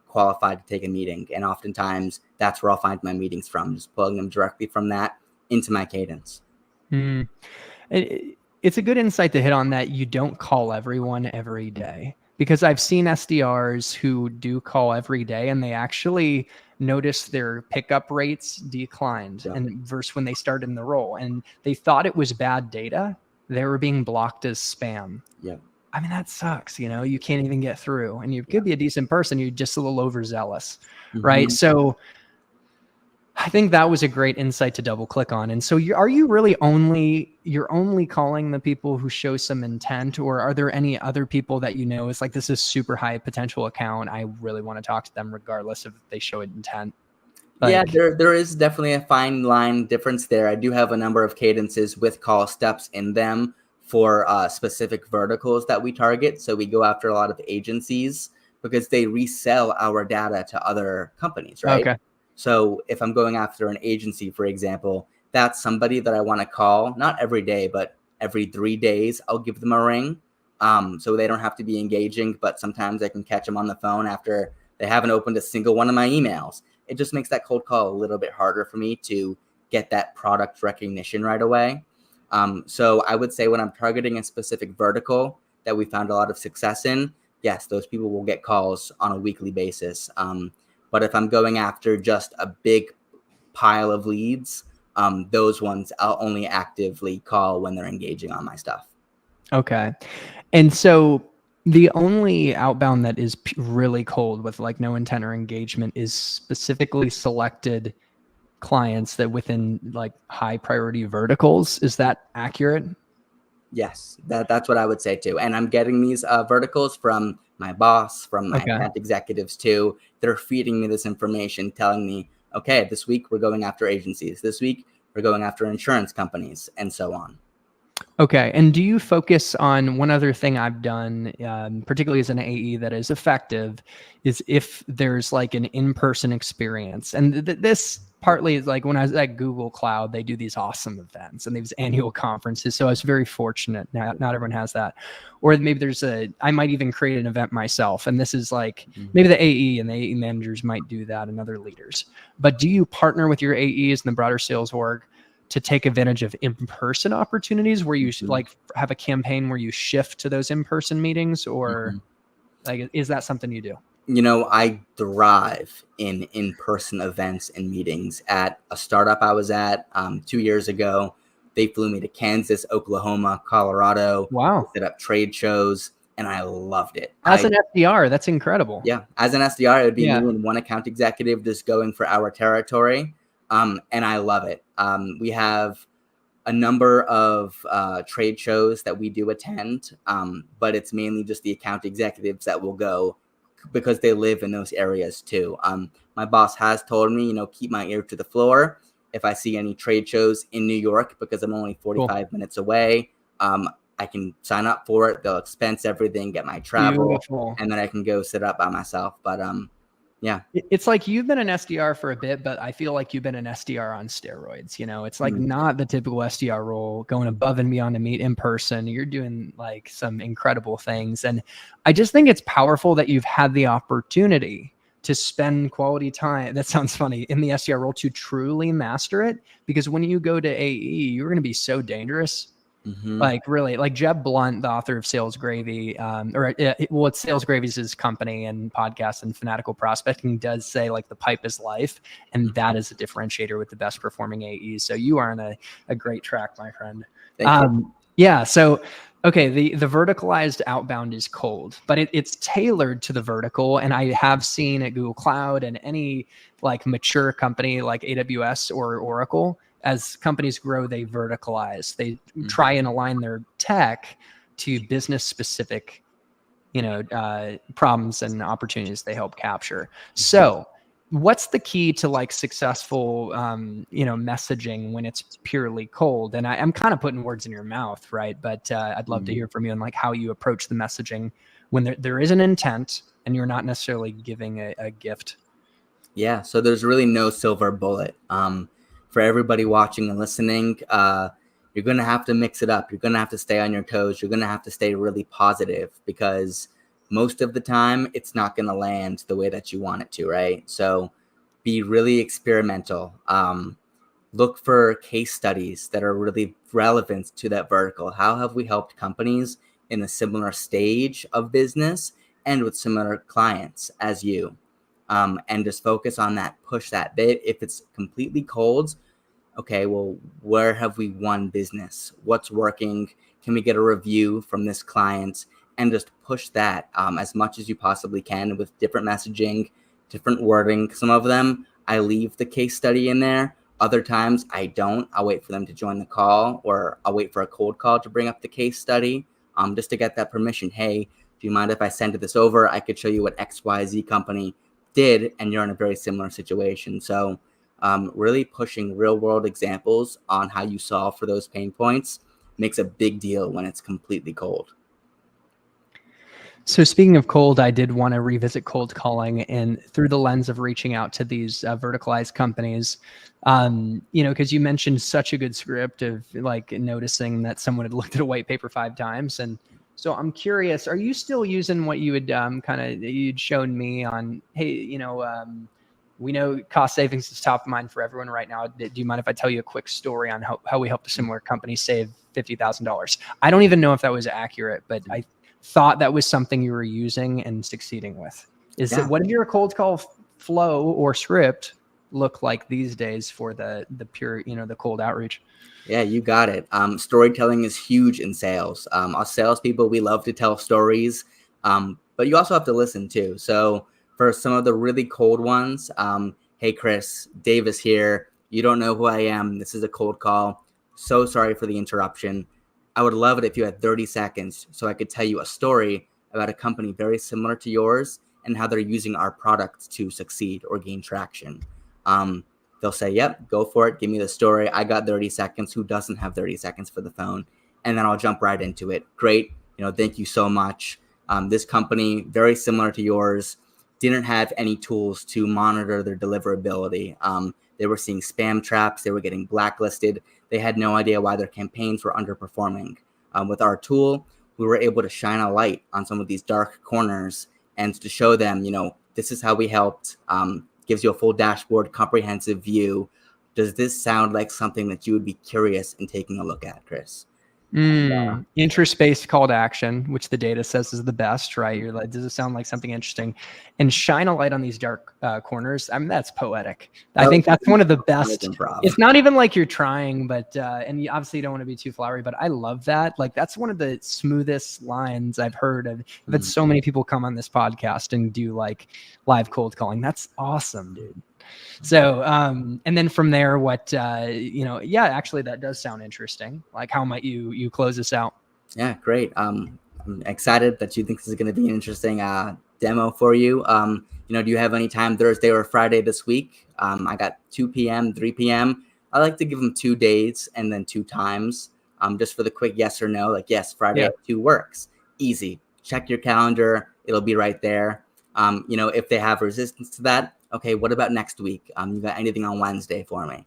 qualified to take a meeting. And oftentimes that's where I'll find my meetings from, just pulling them directly from that into my cadence. It's a good insight to hit on that you don't call everyone every day, because I've seen SDRs who do call every day and they actually notice their pickup rates declined and versus when they started in the role, and they thought it was bad data. They were being blocked as spam. I mean, that sucks. You can't even get through, and you could be a decent person. You're just a little overzealous, right? So I think that was a great insight to double click on. And so are you really you're only calling the people who show some intent, or are there any other people that it's like, this is super high potential account, I really want to talk to them regardless if they show intent? Yeah, there is definitely a fine line difference there. I do have a number of cadences with call steps in them for specific verticals that we target. So we go after a lot of agencies because they resell our data to other companies, right? Okay. So if I'm going after an agency, for example, that's somebody that I want to call, not every day, but every 3 days, I'll give them a ring. So they don't have to be engaging, but sometimes I can catch them on the phone after they haven't opened a single one of my emails. It just makes that cold call a little bit harder for me to get that product recognition right away. So I would say when I'm targeting a specific vertical that we found a lot of success in, yes, those people will get calls on a weekly basis. But if I'm going after just a big pile of leads, those ones I'll only actively call when they're engaging on my stuff. Okay. And so the only outbound that is really cold with like no intent or engagement is specifically selected clients that within like high priority verticals. Is that accurate? Yes, that's what I would say too. And I'm getting these verticals from my boss, from my account executives too. They're feeding me this information, telling me, okay, this week we're going after agencies. This week we're going after insurance companies, and so on. Okay. And do you focus on one other thing I've done, particularly as an AE that is effective, is if there's like an in-person experience, and this partly it's like when I was at Google Cloud, they do these awesome events and these annual conferences. So I was very fortunate. Not everyone has that. Or maybe I might even create an event myself. And this is like, maybe the AE and the AE managers might do that and other leaders. But do you partner with your AEs and the broader sales org to take advantage of in-person opportunities where you like have a campaign where you shift to those in-person meetings, or like, is that something you do? I thrive in in-person events and meetings. At a startup I was at 2 years ago, they flew me to Kansas, Oklahoma, Colorado. Wow. Set up trade shows, and I loved it. As an SDR, that's incredible. Yeah. As an SDR, it would be me and one account executive just going for our territory. And I love it. We have a number of trade shows that we do attend, but it's mainly just the account executives that will go because they live in those areas too. My boss has told me, keep my ear to the floor. If I see any trade shows in New York, because I'm only 45 minutes away, I can sign up for it. They'll expense everything, get my travel, and then I can go sit up by myself. But yeah. It's like you've been an SDR for a bit, but I feel like you've been an SDR on steroids. It's like not the typical SDR role, going above and beyond to meet in person. You're doing like some incredible things. And I just think it's powerful that you've had the opportunity to spend quality time. That sounds funny, in the SDR role, to truly master it. Because when you go to AE, you're going to be so dangerous. Like really, like Jeb Blunt, the author of Sales Gravy, it's Sales Gravy's his company and podcast, and Fanatical Prospecting, does say like the pipe is life, and that is a differentiator with the best performing AEs. So you are on a great track, my friend. Thank you. Yeah. So okay, the verticalized outbound is cold, but it's tailored to the vertical. And I have seen at Google Cloud and any like mature company like AWS or Oracle, as companies grow, they verticalize. They try and align their tech to business specific, problems and opportunities they help capture. So what's the key to like successful, messaging when it's purely cold? And I'm kind of putting words in your mouth, right? But I'd love to hear from you on like how you approach the messaging when there is an intent and you're not necessarily giving a gift. Yeah. So there's really no silver bullet. For everybody watching and listening, you're going to have to mix it up. You're going to have to stay on your toes. You're going to have to stay really positive, because most of the time it's not going to land the way that you want it to, right? So be really experimental. Look for case studies that are really relevant to that vertical. How have we helped companies in a similar stage of business and with similar clients as you? And just focus on that, push that bit. If it's completely cold, okay, well, where have we won business? What's working? Can we get a review from this client? And just push that as much as you possibly can with different messaging, different wording. Some of them, I leave the case study in there. Other times I don't. I'll wait for them to join the call, or I'll wait for a cold call to bring up the case study, just to get that permission. Hey, do you mind if I send this over? I could show you what XYZ company did, and you're in a very similar situation. So really pushing real world examples on how you solve for those pain points makes a big deal when it's completely cold. So speaking of cold, I did want to revisit cold calling, and through the lens of reaching out to these verticalized companies, because you mentioned such a good script of like noticing that someone had looked at a white paper 5 times. And so I'm curious, are you still using what you had you'd shown me on, hey, we know cost savings is top of mind for everyone right now. Do you mind if I tell you a quick story on how we helped a similar company save $50,000? I don't even know if that was accurate, but I thought that was something you were using and succeeding with. What did your cold call flow or script look like these days for the pure, the cold outreach? Yeah, you got it. Storytelling is huge in sales. Us salespeople, we love to tell stories, but you also have to listen too. So for some of the really cold ones, hey, Chris, Davis here. You don't know who I am. This is a cold call. So sorry for the interruption. I would love it if you had 30 seconds so I could tell you a story about a company very similar to yours and how they're using our products to succeed or gain traction. They'll say, yep, go for it. Give me the story. I got 30 seconds. Who doesn't have 30 seconds for the phone? And then I'll jump right into it. Great. Thank you so much. This company, very similar to yours, didn't have any tools to monitor their deliverability. They were seeing spam traps. They were getting blacklisted. They had no idea why their campaigns were underperforming. With our tool, we were able to shine a light on some of these dark corners and to show them, this is how we helped. Gives you a full dashboard, comprehensive view. Does this sound like something that you would be curious in taking a look at, Chris? Interest-based call to action, which the data says is the best, right? You're like, does it sound like something interesting? And shine a light on these dark corners. I mean, that's poetic. I think that's one of the best. It's not even like you're trying, but and you obviously don't want to be too flowery, but I love that. Like, that's one of the smoothest lines I've heard of. I've had so many people come on this podcast and do like live cold calling. That's awesome, dude. So, and then from there, actually that does sound interesting. Like, how might you close this out? Yeah, great. I'm excited that you think this is going to be an interesting demo for you. Do you have any time Thursday or Friday this week? I got 2 p.m., 3 p.m. I like to give them 2 days and then 2 times, just for the quick yes or no. Like, yes, Friday at 2 works. Easy. Check your calendar. It'll be right there. If they have resistance to that, okay, what about next week? You got anything on Wednesday for me?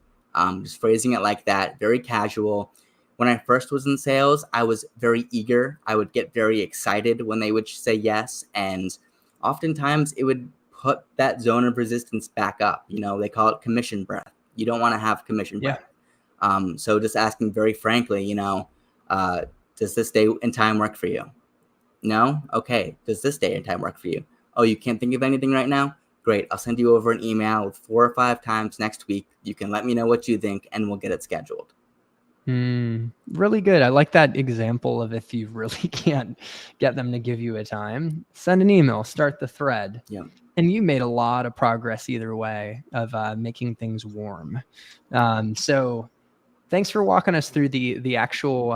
Just phrasing it like that, very casual. When I first was in sales, I was very eager. I would get very excited when they would say yes. And oftentimes it would put that zone of resistance back up. They call it commission breath. You don't want to have commission breath. So just asking very frankly, does this day and time work for you? No? Okay. Does this day and time work for you? Oh, you can't think of anything right now? Great. I'll send you over an email with 4 or 5 times next week. You can let me know what you think and we'll get it scheduled. Really good. I like that example of if you really can't get them to give you a time, send an email, start the thread. Yeah. And you made a lot of progress either way of making things warm. So thanks for walking us through the actual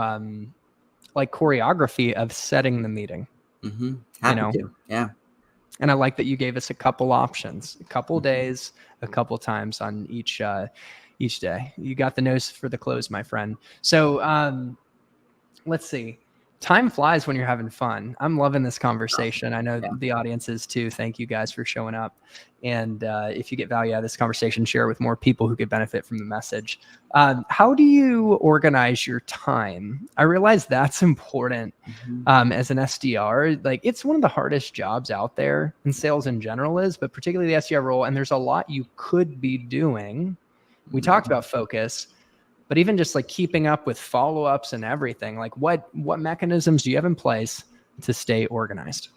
choreography of setting the meeting. Happy to. Yeah. And I like that you gave us a couple options, a couple days, a couple times on each day. You got the nose for the close, my friend. So let's see. Time flies when you're having fun. I'm loving this conversation. I know the audience is too. Thank you guys for showing up. And if you get value out of this conversation, share it with more people who could benefit from the message. How do you organize your time? I realize that's important as an SDR. Like, it's one of the hardest jobs out there, and sales in general is, but particularly the SDR role. And there's a lot you could be doing. We talked about focus, but even just like keeping up with follow-ups and everything, like what mechanisms do you have in place to stay organized?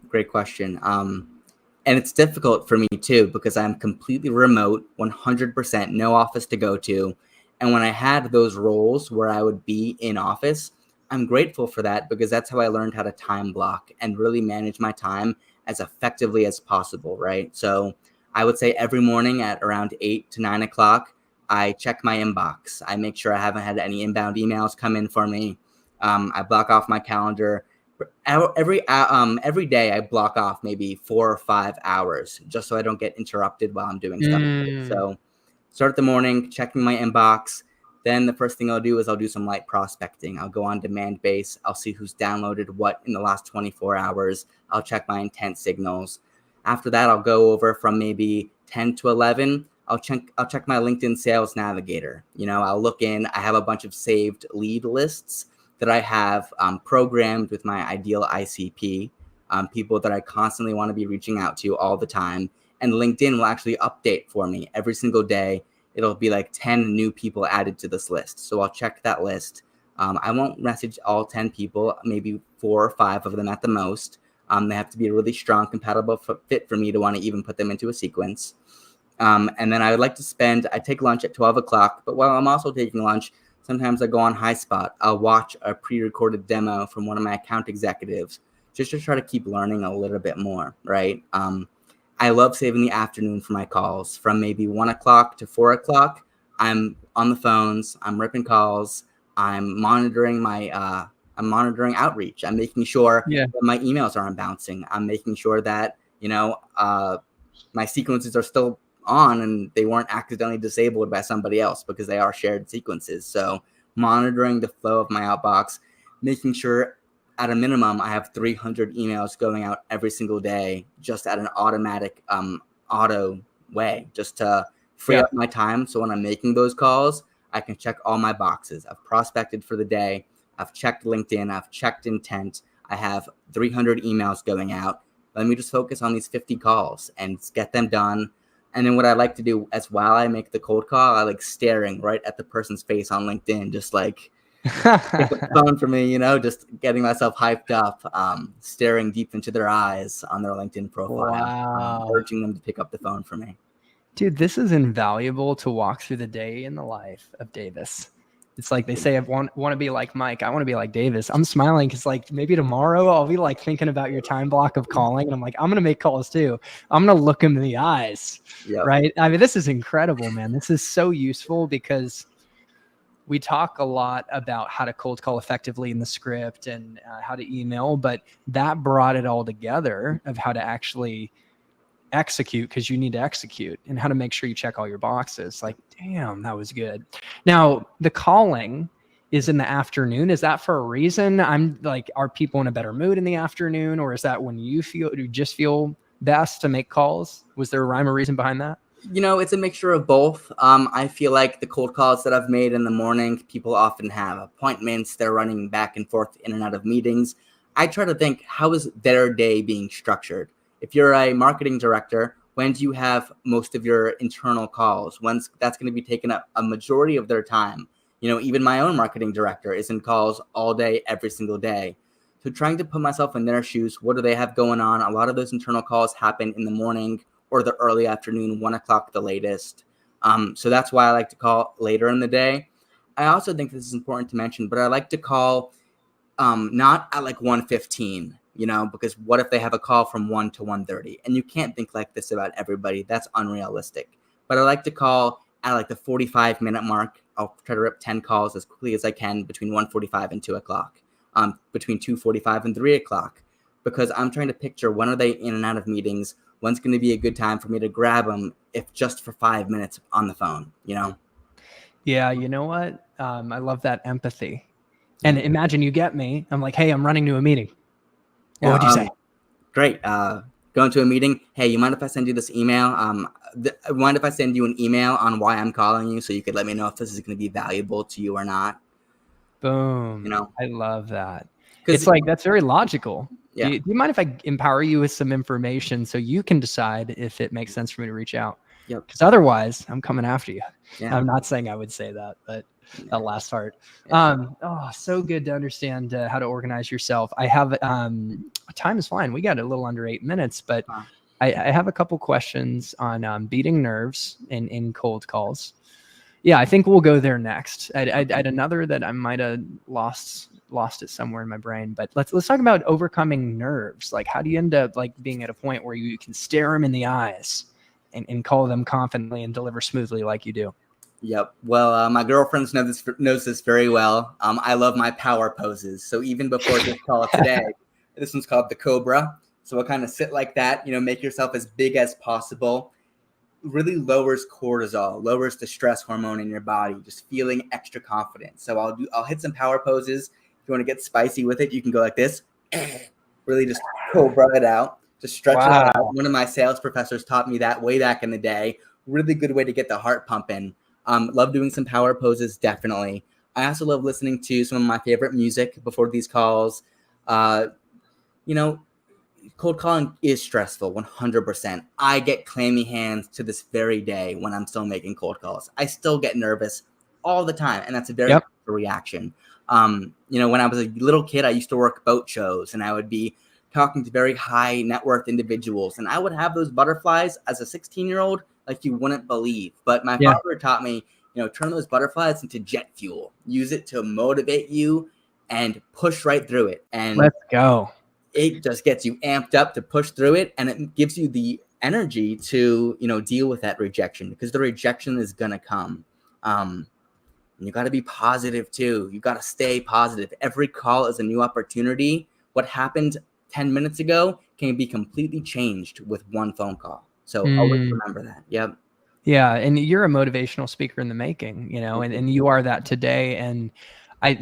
Great question. And it's difficult for me too, because I'm completely remote, 100%, no office to go to. And when I had those roles where I would be in office, I'm grateful for that, because that's how I learned how to time block and really manage my time as effectively as possible, right? So I would say every morning at around 8 to 9 o'clock, I check my inbox. I make sure I haven't had any inbound emails come in for me. I block off my calendar. Every day I block off maybe 4 or 5 hours just so I don't get interrupted while I'm doing stuff. So start the morning checking my inbox. Then the first thing I'll do is I'll do some light prospecting. I'll go on demand base. I'll see who's downloaded what in the last 24 hours. I'll check my intent signals. After that, I'll go over from maybe 10 to 11. I'll check my LinkedIn Sales Navigator. I'll look in. I have a bunch of saved lead lists that I have programmed with my ideal ICP, people that I constantly want to be reaching out to all the time. And LinkedIn will actually update for me every single day. It'll be like 10 new people added to this list. So I'll check that list. I won't message all 10 people, maybe 4 or 5 of them at the most. They have to be a really strong, compatible fit for me to want to even put them into a sequence. And then I would like to I take lunch at 12 o'clock, but while I'm also taking lunch, sometimes I go on HighSpot. I'll watch a pre-recorded demo from one of my account executives just to try to keep learning a little bit more, right? I love saving the afternoon for my calls. From maybe 1 o'clock to 4 o'clock, I'm on the phones, I'm ripping calls, I'm monitoring outreach. I'm making sure that my emails aren't bouncing. I'm making sure that, my sequences are still on and they weren't accidentally disabled by somebody else, because they are shared sequences. So monitoring the flow of my outbox, making sure at a minimum I have 300 emails going out every single day, just at an automatic auto way, just to free up my time. So when I'm making those calls, I can check all my boxes. I've prospected for the day. I've checked LinkedIn. I've checked intent. I have 300 emails going out. Let me just focus on these 50 calls and get them done. And then what I like to do as while I make the cold call, I like staring right at the person's face on LinkedIn, just like pick up the phone for me, just getting myself hyped up, staring deep into their eyes on their LinkedIn profile, urging them to pick up the phone for me. Dude, this is invaluable to walk through the day in the life of Davis. It's like they say, I want to be like Mike. I want to be like Davis. I'm smiling because like maybe tomorrow I'll be like thinking about your time block of calling. And I'm like, I'm going to make calls too. I'm going to look him in the eyes. Yep. Right. I mean, this is incredible, man. This is so useful because we talk a lot about how to cold call effectively in the script and how to email, but that brought it all together of how to actually execute, because you need to execute, and how to make sure you check all your boxes. Like, damn, that was good. Now, the calling is in the afternoon. Is that for a reason? I'm like, are people in a better mood in the afternoon, or is that when you just feel best to make calls? Was there a rhyme or reason behind that? It's a mixture of both. I feel like the cold calls that I've made in the morning, people often have appointments. They're running back and forth in and out of meetings. I try to think, how is their day being structured? If you're a marketing director, when do you have most of your internal calls? When's that's going to be taking up a majority of their time? Even my own marketing director is in calls all day, every single day. So trying to put myself in their shoes, what do they have going on? A lot of those internal calls happen in the morning or the early afternoon, 1 o'clock the latest. So that's why I like to call later in the day. I also think this is important to mention, but I like to call not at like 1:15, because what if they have a call from 1 to 1:30? And you can't think like this about everybody. That's unrealistic. But I like to call at like the 45-minute mark. I'll try to rip 10 calls as quickly as I can between 1:45 and 2 o'clock, between 2:45 and 3 o'clock, because I'm trying to picture when are they in and out of meetings, when's going to be a good time for me to grab them, if just for 5 minutes on the phone, Yeah, you know what? I love that empathy. And imagine you get me. I'm like, hey, I'm running to a meeting. What would you say? Great. Going to a meeting. Hey, you mind if I send you this email? Mind if I send you an email on why I'm calling you, so you could let me know if this is going to be valuable to you or not? Boom. I love that. It's like, that's very logical. Yeah. Do you mind if I empower you with some information so you can decide if it makes sense for me to reach out? Yep. Because otherwise, I'm coming after you. Yeah. I'm not saying I would say that, but that last part. Yeah. So good to understand how to organize yourself. I have time is fine. We got a little under 8 minutes, but I have a couple questions on beating nerves in cold calls. Yeah, I think we'll go there next. I had another that I might have lost it somewhere in my brain, but let's talk about overcoming nerves. Like, how do you end up like being at a point where you can stare them in the eyes and call them confidently and deliver smoothly like you do? Yep. Well, my girlfriend knows this very well. I love my power poses. So even before this call today, this one's called the Cobra. So I'll kind of sit like that, make yourself as big as possible. Really lowers cortisol, lowers the stress hormone in your body, just feeling extra confident. So I'll hit some power poses. If you want to get spicy with it, you can go like this. Really just Cobra it out. Just stretch it out. One of my sales professors taught me that way back in the day. Really good way to get the heart pumping. Love doing some power poses, definitely. I also love listening to some of my favorite music before these calls. Cold calling is stressful, 100%. I get clammy hands to this very day when I'm still making cold calls. I still get nervous all the time, and that's a very natural reaction. When I was a little kid, I used to work boat shows, and I would be talking to very high net worth individuals, and I would have those butterflies as a 16-year-old like you wouldn't believe. But my father taught me, turn those butterflies into jet fuel. Use it to motivate you and push right through it. And let's go. It just gets you amped up to push through it, and it gives you the energy to, deal with that rejection, because the rejection is going to come. And you got to be positive too. You got to stay positive. Every call is a new opportunity. What happened 10 minutes ago can be completely changed with one phone call. So always remember that. Yep. Yeah. And you're a motivational speaker in the making, and you are that today. And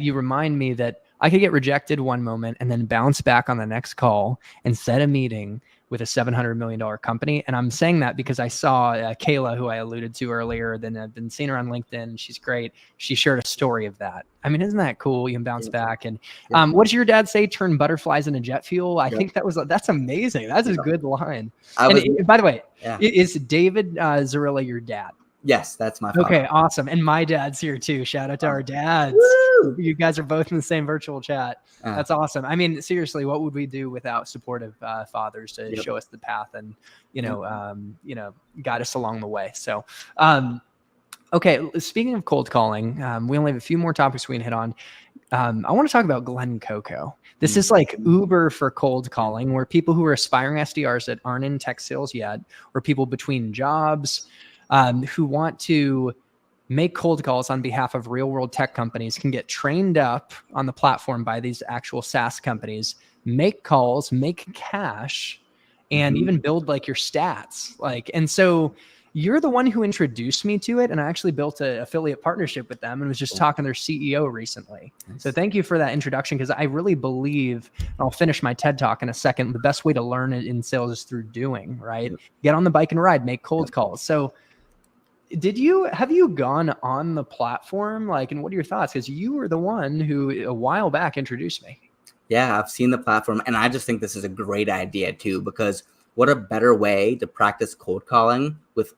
you remind me that I could get rejected one moment and then bounce back on the next call and set a meeting with a $700 million company. And I'm saying that because I saw Kayla, who I alluded to earlier, then I've been seeing her on LinkedIn. She's great. She shared a story of that. I mean, isn't that cool? You can bounce back. And what does your dad say? Turn butterflies into jet fuel. I think that's amazing. That's a good line. And by the way, is David Zarilla your dad? Yes, that's my father. Okay, awesome. And my dad's here too. Shout out to our dads. Woo! You guys are both in the same virtual chat. That's awesome. I mean, seriously, what would we do without supportive fathers to show us the path and, guide us along the way? So, okay, speaking of cold calling, we only have a few more topics we can hit on. I want to talk about Glencoco. This is like Uber for cold calling, where people who are aspiring SDRs that aren't in tech sales yet, or people between jobs, who want to make cold calls on behalf of real world tech companies can get trained up on the platform by these actual SaaS companies, make calls, make cash, and even build like your stats. And so you're the one who introduced me to it. And I actually built an affiliate partnership with them and was just talking to their CEO recently. Nice. So thank you for that introduction, because I really believe, and I'll finish my TED Talk in a second, the best way to learn it in sales is through doing, right? Get on the bike and ride, make cold calls. So have you gone on the platform? And what are your thoughts? Because you were the one who a while back introduced me. Yeah, I've seen the platform, and I just think this is a great idea too, because what a better way to practice cold calling with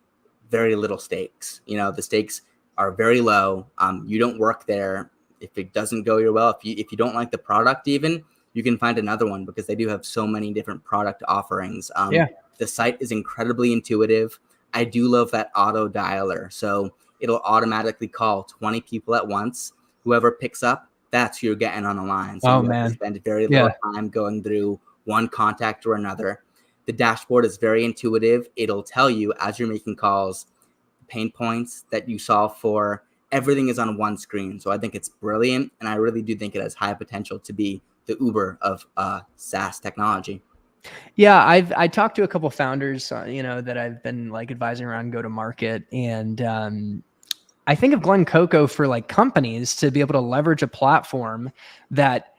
very little stakes. The stakes are very low. You don't work there. If it doesn't go your well, if you don't like the product, even, you can find another one, because they do have so many different product offerings. The site is incredibly intuitive. I do love that auto dialer. So it'll automatically call 20 people at once. Whoever picks up, that's who you're getting on the line. So you have to spend very little time going through one contact or another. The dashboard is very intuitive. It'll tell you as you're making calls, pain points that you solve for. Everything is on one screen. So I think it's brilliant. And I really do think it has high potential to be the Uber of SaaS technology. Yeah, I talked to a couple of founders, that I've been advising around go to market, and I think of Glencoco for companies to be able to leverage a platform that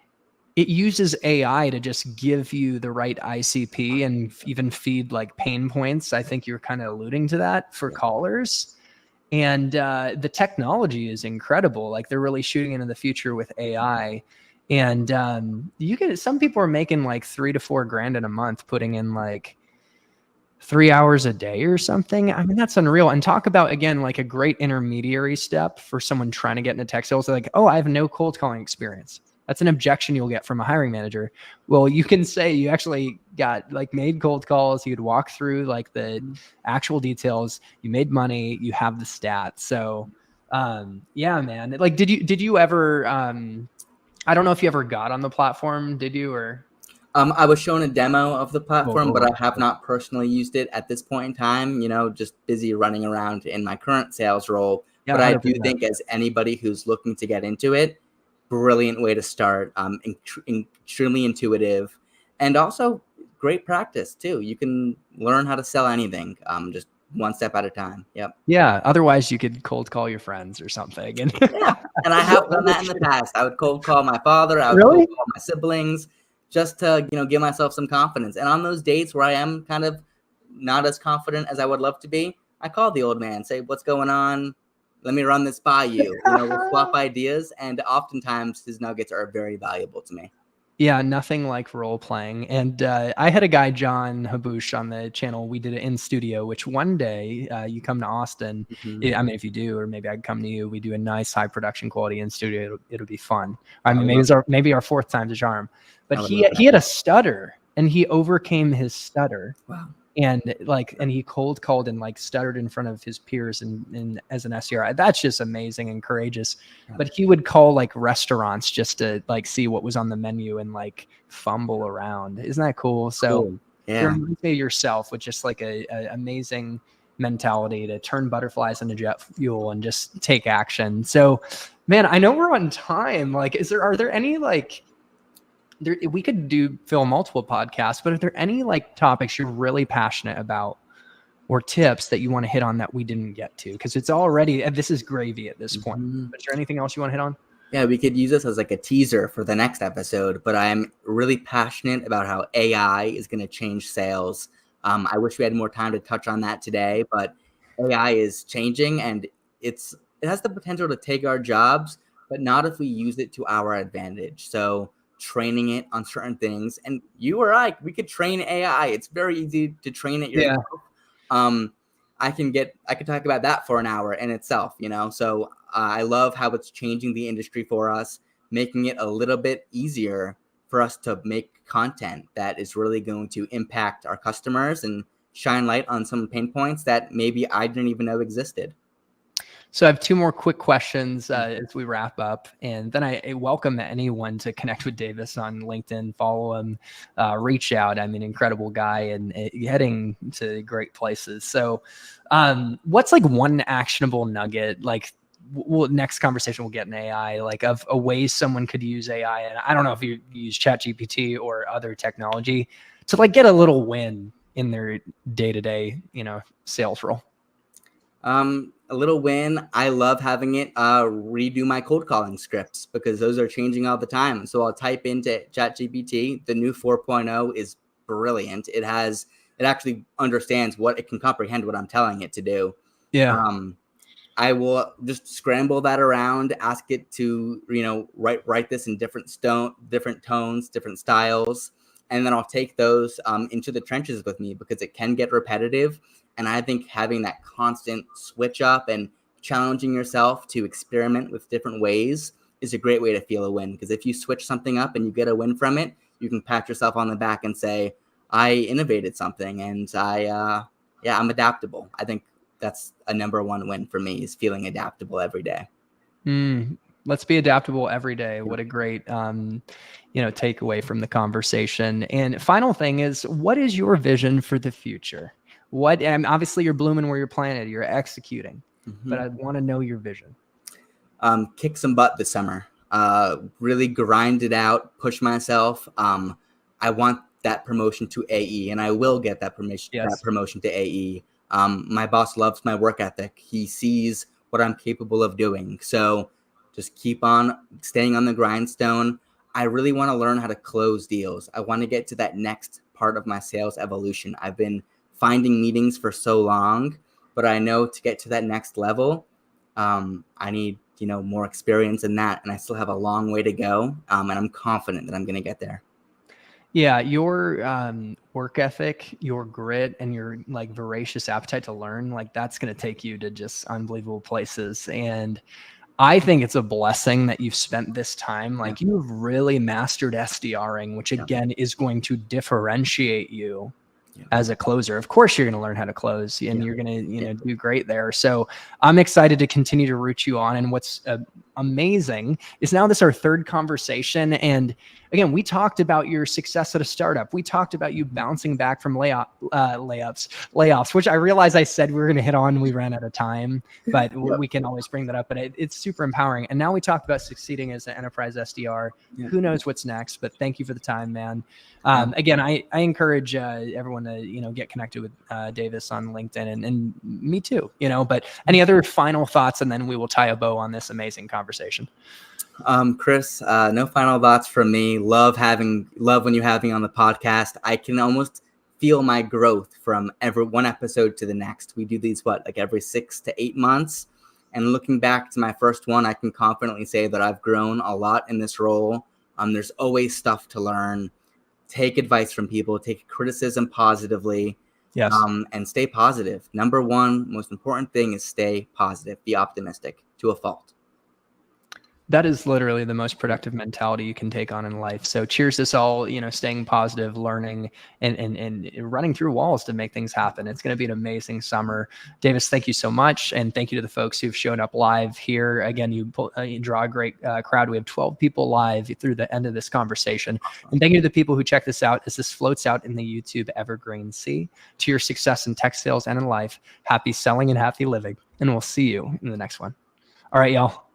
it uses AI to just give you the right ICP and even feed pain points. I think you're kind of alluding to that for callers, and the technology is incredible. They're really shooting into the future with AI. And some people are making $3,000 to $4,000 in a month, putting in 3 hours a day or something. I mean, that's unreal. And talk about, again, a great intermediary step for someone trying to get into tech sales. They're oh, I have no cold calling experience. That's an objection you'll get from a hiring manager. Well, you can say you actually got made cold calls. You'd walk through the actual details. You made money. You have the stats. So, yeah, man. Did you ever? I don't know if you ever got on the platform, did you? Or I was shown a demo of the platform, but I have not personally used it at this point in time, just busy running around in my current sales role. Yeah, but I do think as anybody who's looking to get into it, brilliant way to start, extremely intuitive, and also great practice too. You can learn how to sell anything, just one step at a time. Yep. Yeah. Otherwise, you could cold call your friends or something. And and I have done that in the past. I would cold call my father. I would cold call my siblings, just to give myself some confidence. And on those dates where I am kind of not as confident as I would love to be, I call the old man, say, "What's going on? Let me run this by you." We'll swap ideas, and oftentimes his nuggets are very valuable to me. Yeah, nothing like role playing. And I had a guy, John Haboosh, on the channel. We did it in studio, which one day you come to Austin. I mean, if you do, or maybe I'd come to you, we do a nice high production quality in studio. It'll be fun. I mean, maybe our fourth time's a charm. But he had a stutter, and he overcame his stutter. Wow. And he cold called and stuttered in front of his peers and as an SDR. That's just amazing and courageous. But he would call restaurants just to see what was on the menu and fumble around. Isn't that cool? So yeah, it reminds me of yourself with just a amazing mentality to turn butterflies into jet fuel and just take action. So, man, I know we're on time. Are there any we could fill multiple podcasts, but are there any topics you're really passionate about or tips that you want to hit on that we didn't get to? Because it's already, this is gravy at this point. But is there anything else you want to hit on? Yeah, we could use this as like a teaser for the next episode, but I'm really passionate about how AI is going to change sales. I wish we had more time to touch on that today, but AI is changing and it has the potential to take our jobs, but not if we use it to our advantage. So training it on certain things, and you or I, we could train AI. It's very easy to train it Yeah. yourself. Um, I could talk about that for an hour in itself, you know? So I love how it's changing the industry for us, making it a little bit easier for us to make content that is really going to impact our customers and shine light on some pain points that maybe I didn't even know existed. So I have two more quick questions as we wrap up, and then I welcome anyone to connect with Davis on LinkedIn, follow him, reach out. I mean, incredible guy and heading to great places. So what's like one actionable nugget, like next conversation we'll get in AI, like of a way someone could use AI. And I don't know if you use ChatGPT or other technology to like get a little win in their day-to-day, sales role. A little win. I love having it redo my cold calling scripts because those are changing all the time. So I'll type into ChatGPT. The new 4.0 is brilliant. It actually understands it can comprehend what I'm telling it to do. Yeah. I will just scramble that around, ask it to, write this in different tones, different styles, and then I'll take those into the trenches with me because it can get repetitive. And I think having that constant switch up and challenging yourself to experiment with different ways is a great way to feel a win. Because if you switch something up and you get a win from it, you can pat yourself on the back and say, I innovated something and I'm adaptable. I think that's a number one win for me, is feeling adaptable every day. Let's be adaptable every day. What a great, takeaway from the conversation. And final thing is, what is your vision for the future? And obviously you're blooming where you're planted, you're executing, but I want to know your vision. Kick some butt this summer, really grind it out, push myself. I want that promotion to AE, and I will get that promotion to AE. My boss loves my work ethic. He sees what I'm capable of doing. So just keep on staying on the grindstone. I really want to learn how to close deals. I want to get to that next part of my sales evolution. I've been finding meetings for so long, but I know to get to that next level, I need, more experience in that. And I still have a long way to go. And I'm confident that I'm going to get there. Yeah, your work ethic, your grit, and your like voracious appetite to learn, like that's going to take you to just unbelievable places. And I think it's a blessing that you've spent this time. Like you've really mastered SDRing, which again is going to differentiate you as a closer. Of course, you're going to learn how to close and you're going to, do great there. So I'm excited to continue to root you on. And what's amazing is now this is our third conversation. And again, we talked about your success at a startup. We talked about you bouncing back from layoffs, which I realized I said we were going to hit on. We ran out of time, but we can always bring that up. But it's super empowering. And now we talked about succeeding as an enterprise SDR. Who knows what's next? But thank you for the time, man. Again, I encourage everyone to get connected with Davis on LinkedIn and me too. But any other final thoughts, and then we will tie a bow on this amazing conversation. Chris, no final thoughts from me. Love when you have me on the podcast. I can almost feel my growth from every one episode to the next. We do these every 6 to 8 months. And looking back to my first one, I can confidently say that I've grown a lot in this role. There's always stuff to learn. Take advice from people, take criticism positively, and stay positive. Number one, most important thing is stay positive, be optimistic to a fault. That is literally the most productive mentality you can take on in life. So cheers to us all, staying positive, learning, and running through walls to make things happen. It's going to be an amazing summer. Davis, thank you so much. And thank you to the folks who've shown up live here. Again, you draw a great crowd. We have 12 people live through the end of this conversation. And thank you to the people who check this out as this floats out in the YouTube evergreen sea. To your success in tech sales and in life, happy selling and happy living. And we'll see you in the next one. All right, y'all.